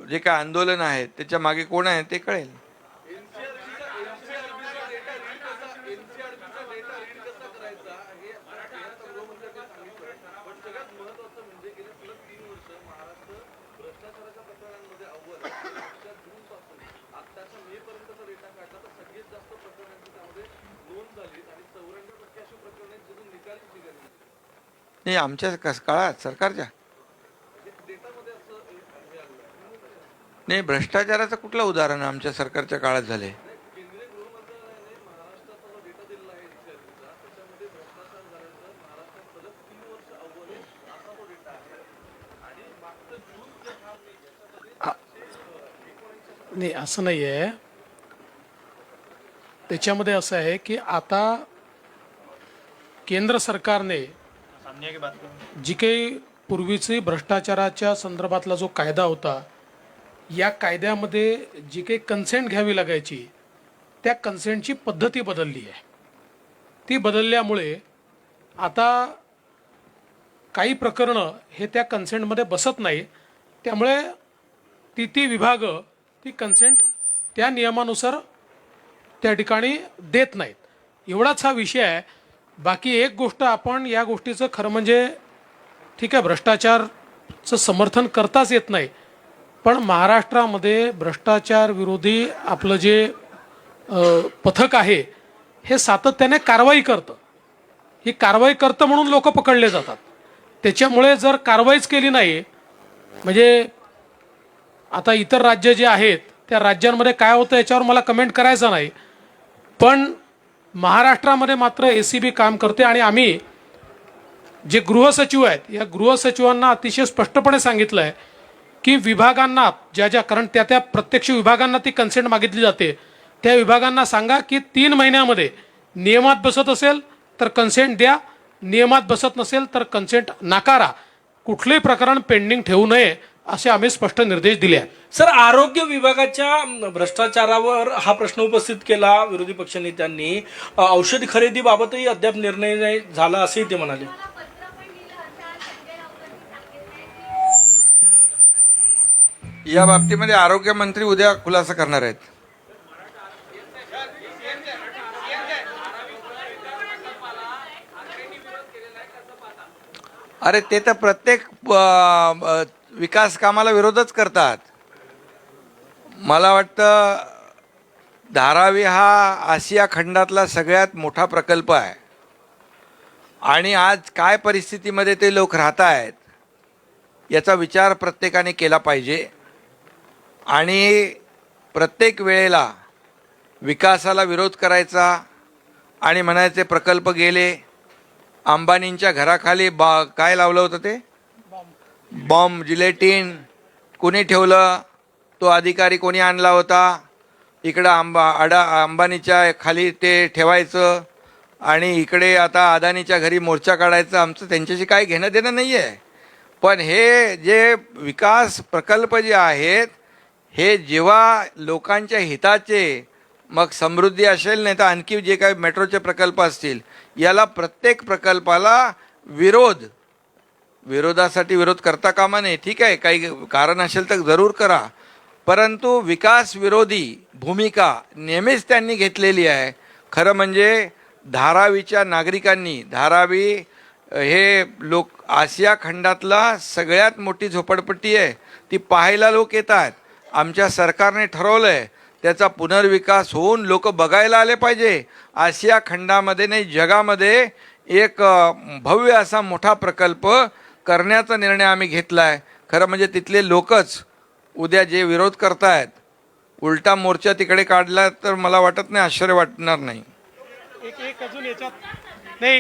जे काय आंदोलन आहे त्याच्या मागे कोण आहे ते कळेल. नाही, आमच्या काळात सरकारच्या नाही, भ्रष्टाचाराचं कुठलं उदाहरण आमच्या सरकारच्या काळात झाले? नाही, असं नाही आहे. त्याच्यामध्ये असं आहे की आता केंद्र सरकारने जी काही पूर्वीची भ्रष्टाचाराच्या संदर्भातला जो कायदा होता, या कायद्यामध्ये जी काही कन्सेंट घ्यावी लागायची त्या कन्सेंटची पद्धती बदलली आहे. ती बदलल्यामुळे आता काही प्रकरणं हे त्या कन्सेंटमध्ये बसत नाही. त्यामुळे ती विभाग ती कन्सेंट त्या नियमानुसार त्या ठिकाणी देत नाहीत. एवढाच हा विषय आहे. बाकी एक गोष्ट, आपण या गोष्टीचं खरं म्हणजे ठीक आहे, भ्रष्टाचारचं समर्थन करताच येत नाही, पण महाराष्ट्रामध्ये भ्रष्टाचार विरोधी आपलं जे पथक आहे हे सातत्याने कारवाई करतं. ही कारवाई करतं म्हणून लोक पकडले जातात. त्याच्यामुळे जर कारवाईच केली नाही, म्हणजे आता इतर राज्य जे आहेत त्या राज्यांमध्ये काय होतं याच्यावर मला कमेंट करायचं नाही, पण महाराष्ट्रामध्ये मात्र ACB काम करते. आणि आम्ही जे गृहसचिव आहेत, या गृहसचिवांना अतिशय स्पष्टपणे सांगितलं आहे की विभागांना ज्या कारण त्या प्रत्यक्ष विभागांना ती कन्सेंट मागितली जाते, त्या विभागांना सांगा की 3 महिन्यामध्ये नियमात बसत असेल तर कन्सेंट द्या, नियमात बसत नसेल तर कन्सेंट नाकारा. कुठलेही प्रकरण पेंडिंग ठेवू नये असे आम्ही स्पष्ट निर्देश दिले आहेत. सर, आरोग्य विभागाच्या भ्रष्टाचारावर हा प्रश्न उपस्थित केला विरोधी पक्षनेत्यांनी. औषध खरेदीबाबतही अद्याप निर्णय नाही झाला असेही ते म्हणाले. या बाबतीमध्ये आरोग्य मंत्री उद्या खुलासा करणार आहेत. अरे ते तर प्रत्येक विकास कामाला विरोधच करतात. मला वाटतं धारावी हा आशिया खंडातला सगळ्यात मोठा प्रकल्प आहे आणि आज काय परिस्थितीमध्ये ते लोक राहत आहेत याचा विचार प्रत्येकाने केला पाहिजे. आणि प्रत्येक वेळेला विकासाला विरोध करायचा आणि म्हणायचे प्रकल्प गेले. अंबानींच्या घराखाली काय लावलं होतं ते बॉम्ब जिलेटिन कोणी ठेवलं? तो अधिकारी कोणी आणला होता? इकडं अंबानीच्या खाली ते ठेवायचं आणि इकडे आता अदानीच्या घरी मोर्चा काढायचा. आमचं त्यांच्याशी काय घेणं देणं नाही आहे. पण हे जे विकास प्रकल्प जे आहेत हे जेव्हा लोकांच्या हिताचे, मग समृद्धी असेल नाही तर आणखी जे काही मेट्रोचे प्रकल्प असतील, याला प्रत्येक प्रकल्पाला विरोधासाठी विरोध करता कामा नये. ठीक आहे, काही कारण असेल तर जरूर करा, परंतु विकास विरोधी भूमिका नेहमीच त्यांनी घेतलेली आहे. खरं म्हणजे धारावीच्या नागरिकांनी, धारावी हे लोक आशिया खंडातला सगळ्यात मोठी झोपडपट्टी आहे, ती पाहायला लोक येतात. आमच्या सरकारने ठरवलं आहे त्याचा पुनर्विकास होऊन लोक बघायला आले पाहिजे. आशिया खंडामध्ये नाही जगामध्ये एक भव्य असा मोठा प्रकल्प करण्याचा निर्णय आम्ही घेतला आहे. खरं म्हणजे तिथले लोकच उद्या जे विरोध करतायत, उलटा मोर्चा तिकडे काढला तर मला वाटत नाही आश्चर्य वाटणार नाही. एक अजून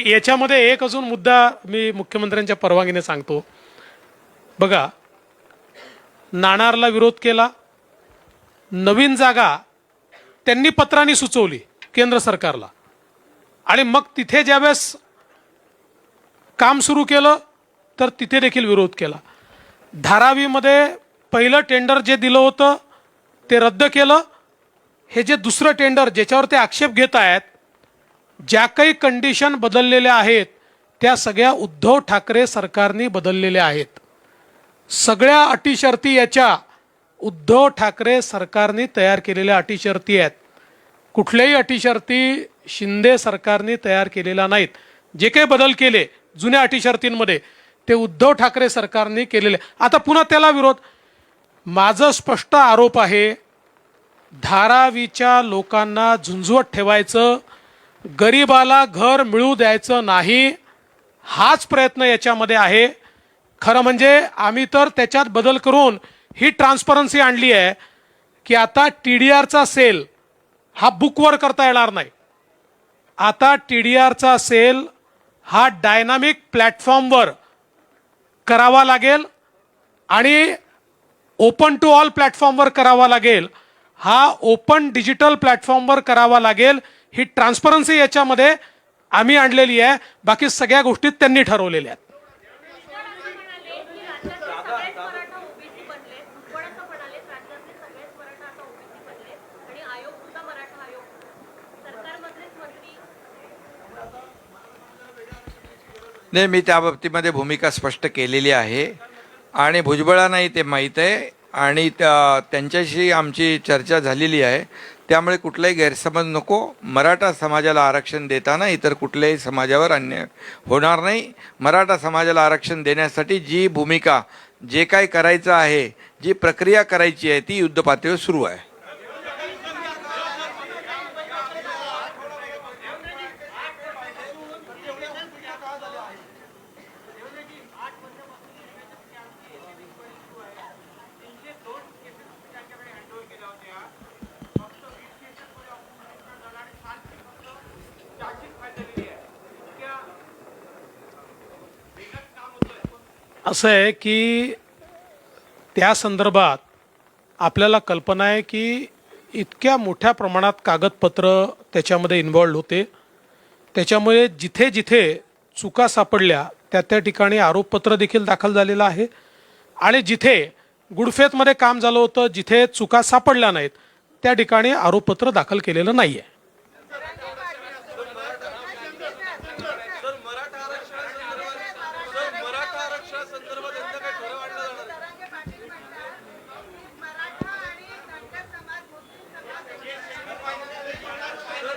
याच्यामध्ये एक अजून मुद्दा मी मुख्यमंत्र्यांच्या परवानगीने सांगतो. बघा, नाणारला विरोध केला, नवीन जागा त्यांनी पत्राने सुचवली केंद्र सरकारला आणि मग तिथे ज्यावेळेस काम सुरू केलं तर तिथे देखील विरोध केला. धारावीमध्ये पहिलं टेंडर जे दिलं होतं ते रद्द केलं. हे जे दुसरं टेंडर ज्याच्यावर ते आक्षेप घेत आहेत, ज्या काही कंडिशन बदललेल्या आहेत त्या सगळ्या उद्धव ठाकरे सरकारने बदललेल्या आहेत. सगळ्या अटी शर्ती याच्या उद्धव ठाकरे सरकारने तयार केलेल्या अटी शर्ती आहेत. कुठल्याही अटी शर्ती शिंदे सरकारने तयार केलेल्या नाहीत. जे काही बदल केले जुन्या अटी शर्तींमध्ये ते उद्धव ठाकरे सरकारने केलेले. आता पुन्हा त्याला विरोध. माझं स्पष्ट आरोप आहे, धारावीच्या लोकांना झुंझुवत ठेवायचं, गरिबाला घर मिळू द्यायचं नाही, हाच प्रयत्न याच्यामध्ये आहे. खरं म्हणजे आम्ही तर त्याच्यात बदल करून ही ट्रान्सपरन्सी आणली आहे की आता TDRचा सेल हा बुकवर करता येणार नाही. आता TDRचा सेल हा डायनामिक प्लॅटफॉर्मवर करावा लागेल आणि ओपन टू ऑल प्लॅटफॉर्मवर करावा लागेल. हा ओपन डिजिटल प्लॅटफॉर्मवर करावा लागेल. ही ट्रान्सपरन्सी याच्यामध्ये आम्ही आणलेली आहे. बाकी सगळ्या गोष्टी त्यांनी ठरवलेल्या आहेत. नाही, मी त्या बाबतीमध्ये भूमिका स्पष्ट केलेली आहे आणि भुजबळांनाही ते माहीत आहे आणि त्यांच्याशी आमची चर्चा झालेली आहे. त्यामुळे कुठलाही गैरसमज नको. मराठा समाजाला आरक्षण देताना इतर कुठल्याही समाजावर अन्याय होणार नाही. मराठा समाजाला आरक्षण देण्यासाठी जी भूमिका, जे काय करायचं आहे, जी प्रक्रिया करायची आहे ती युद्धपातळीवर सुरू आहे. असं आहे की त्या संदर्भात आपल्याला कल्पना आहे की इतक्या मोठ्या प्रमाणात कागदपत्र त्याच्यामध्ये इन्व्हॉल्ड होते. त्याच्यामुळे जिथे जिथे चुका सापडल्या त्या ठिकाणी आरोपपत्र देखील दाखल झालेलं आहे आणि जिथे गुडफेथमध्ये काम झालं होतं, जिथे चुका सापडल्या नाहीत त्या ठिकाणी आरोपपत्र दाखल केलेलं नाही आहे.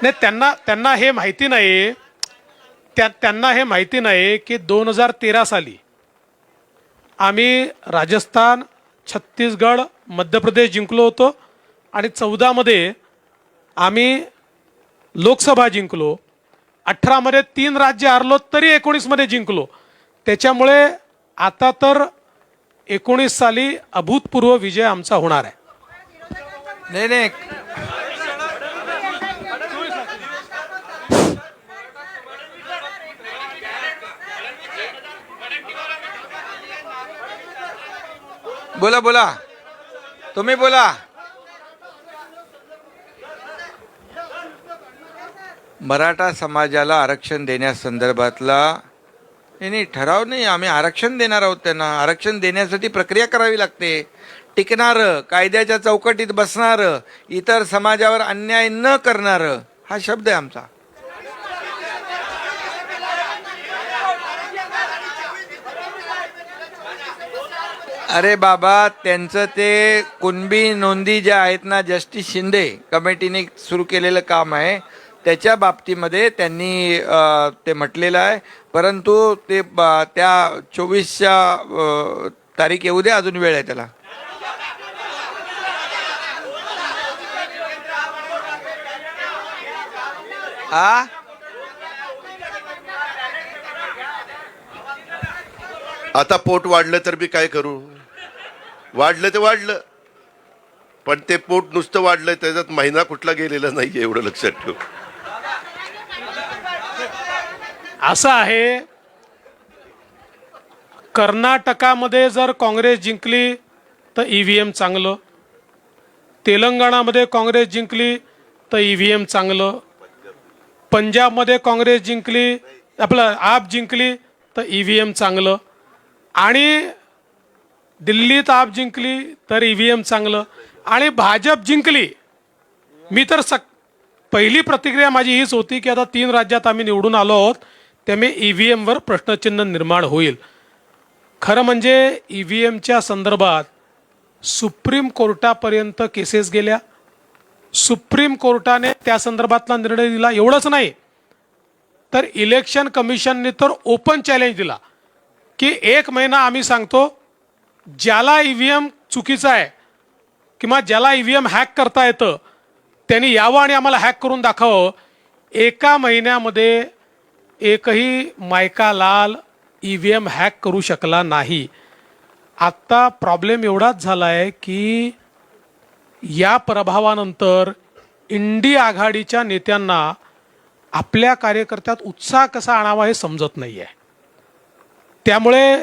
नाही, त्यांना हे माहिती नाही, त्यांना हे माहिती नाही की 2013 साली आम्ही राजस्थान, छत्तीसगड, मध्य प्रदेश जिंकलो होतो आणि 14 मध्ये आम्ही लोकसभा जिंकलो, 18 मध्ये 3 राज्य हारलो तरी 19 मध्ये जिंकलो. त्याच्यामुळे आता तर 19 साली अभूतपूर्व विजय आमचा होणार आहे. नाही नाही, बोला बोला, तुम्ही बोला. मराठा समाजाला आरक्षण देण्यासंदर्भातला नाही ठराव नाही, आम्ही आरक्षण देणार आहोत. त्यांना आरक्षण देण्यासाठी प्रक्रिया करावी लागते. टिकणारं, कायद्याच्या चौकटीत बसणारं, इतर समाजावर अन्याय न करणारं, हा शब्द आहे आमचा. अरे बाबा, त्यांचं ते कुणबी नोंदी ज्या आहेत ना, जस्टिस शिंदे कमिटीने सुरू केलेलं काम आहे, त्याच्या बाबतीमध्ये त्यांनी ते म्हटलेलं आहे. परंतु ते त्या 24च्या तारीख येऊ दे, अजून वेळ आहे त्याला. हा, आता पोट वाढलं तर मी काय करू? वाढलं ते वाढलं, पण ते पोट नुसतं वाढलंय, त्याच्यात महिना कुठला गेलेला नाहीये, एवढं लक्षात ठेव. असं आहे, कर्नाटकामध्ये जर काँग्रेस जिंकली तर ईव्हीएम चांगलं, तेलंगणामध्ये काँग्रेस जिंकली तर ईव्हीएम चांगलं, पंजाबमध्ये काँग्रेस जिंकली, आपलं आप जिंकली तर ईव्हीएम चांगलं, आणि दिल्लीत आप जिंकली तर ईव्हीएम चांगलं, आणि भाजप जिंकली. मी तर पहिली प्रतिक्रिया माझी हीच होती की आता 3 राज्यात आम्ही निवडून आलो आहोत, त्यामुळे ईव्हीएमवर प्रश्नचिन्ह निर्माण होईल. खरं म्हणजे ईव्हीएमच्या संदर्भात सुप्रीम कोर्टापर्यंत केसेस गेल्या, सुप्रीम कोर्टाने त्या संदर्भातला निर्णय दिला. एवढंच नाही तर इलेक्शन कमिशनने तर ओपन चॅलेंज दिला की 1 महिना आम्ही सांगतो, ज्याला ईव्हीएम चुकीचा आहे किंवा ज्याला ईव्हीएम हॅक करता येतं त्यांनी यावं आणि आम्हाला हॅक करून दाखवावं. 1 महिन्यामध्ये एकही मायका लाल ईव्हीएम हॅक करू शकला नाही. आत्ता प्रॉब्लेम एवढाच झाला आहे की या प्रभावानंतर इंडी आघाडीच्या नेत्यांना आपल्या कार्यकर्त्यात उत्साह कसा आणावा हे समजत नाही आहे. त्यामुळे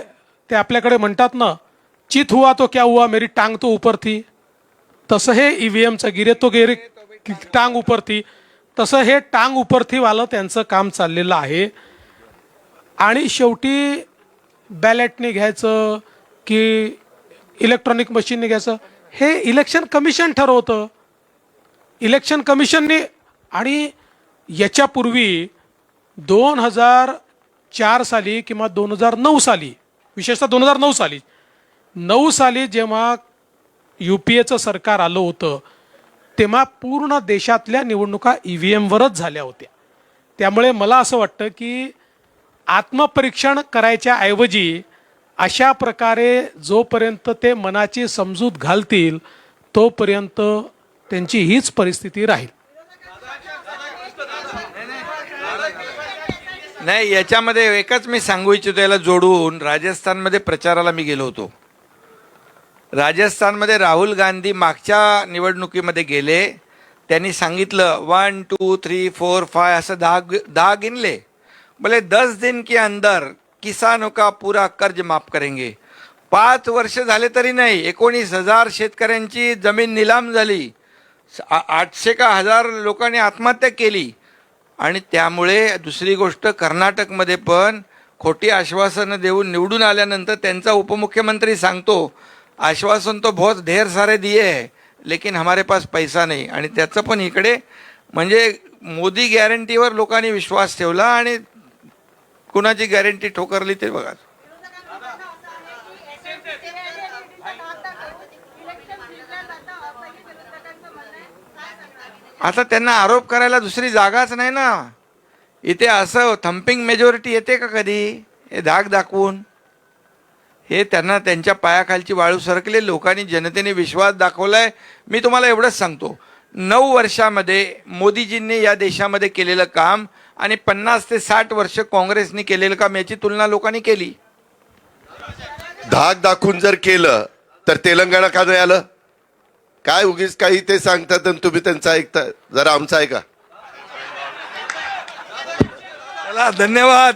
ते आपल्याकडे म्हणतात ना, चित हुआ तो क्या हुआ, मेरी टांग तो ऊपर थी, तसं हे ईव्हीएमचं गिरे तो गिरे टांग ऊपर थी, तसं हे टांग ऊपर थी वालं त्यांचं काम चाललेलं आहे. आणि शेवटी बॅलेटने घ्यायचं की इलेक्ट्रॉनिक मशीनने घ्यायचं हे इलेक्शन कमिशन ठरवतं. इलेक्शन कमिशनने, आणि याच्यापूर्वी 2004 साली किंवा 2009 साली, विशेषतः 2009 साली जेव्हा UPAचं सरकार आलं होतं तेव्हा पूर्ण देशातल्या निवडणुका ईव्हीएमवरच झाल्या होत्या. त्यामुळे मला असं वाटतं की आत्मपरीक्षण करायच्या ऐवजी अशा प्रकारे जोपर्यंत ते मनाची समजूत घालतील तोपर्यंत त्यांची हीच परिस्थिती राहील. नाही, याच्यामध्ये एकच मी सांगू इच्छितो, याला जोडून राजस्थानमध्ये प्रचाराला मी गेलो होतो. राजस्थानमध्ये राहुल गांधी मागच्या निवडणुकीमध्ये गेले, त्यांनी सांगितलं 1 2 3 4 5 असं 10 गिनले. बोले 10 दिन के अंदर किसानों का पूरा कर्ज माफ करेंगे. 5 वर्ष झाले तरी नाही, 19,000 शेतकऱ्यांची जमीन निलाम झाली, 800 का 1000 लोकांनी आत्महत्या केली. आणि त्यामुळे दुसरी गोष्ट, कर्नाटकमध्ये पण खोटी आश्वासनं देऊन निवडून आल्यानंतर त्यांचा उपमुख्यमंत्री सांगतो आश्वासन तो बहुत ढेर सारे दिए है लेकिन हमारे पास पैसा नाही. आणि त्याचं पण इकडे म्हणजे मोदी गॅरंटीवर लोकांनी विश्वास ठेवला आणि कुणाची गॅरंटी ठोकरली ते बघा. आता त्यांना आरोप करायला दुसरी जागाच नाही ना. इथे असं थम्पिंग मेजॉरिटी येते का कधी हे धाक दाखवून. हे त्यांना त्यांच्या पायाखालची वाळू सरकले. लोकांनी जनतेने विश्वास दाखवलाय. मी तुम्हाला एवढंच सांगतो 9 वर्षामध्ये मोदीजींनी या देशामध्ये केलेलं काम आणि 50 ते 60 वर्ष काँग्रेसने केलेलं काम याची तुलना लोकांनी केली. धाक दाखवून जर केलं तर तेलंगणा का नाही आलं. काय उगीच काही ते सांगतात आणि तुम्ही त्यांचं ऐकता. जरा आमचं ऐका. चला धन्यवाद.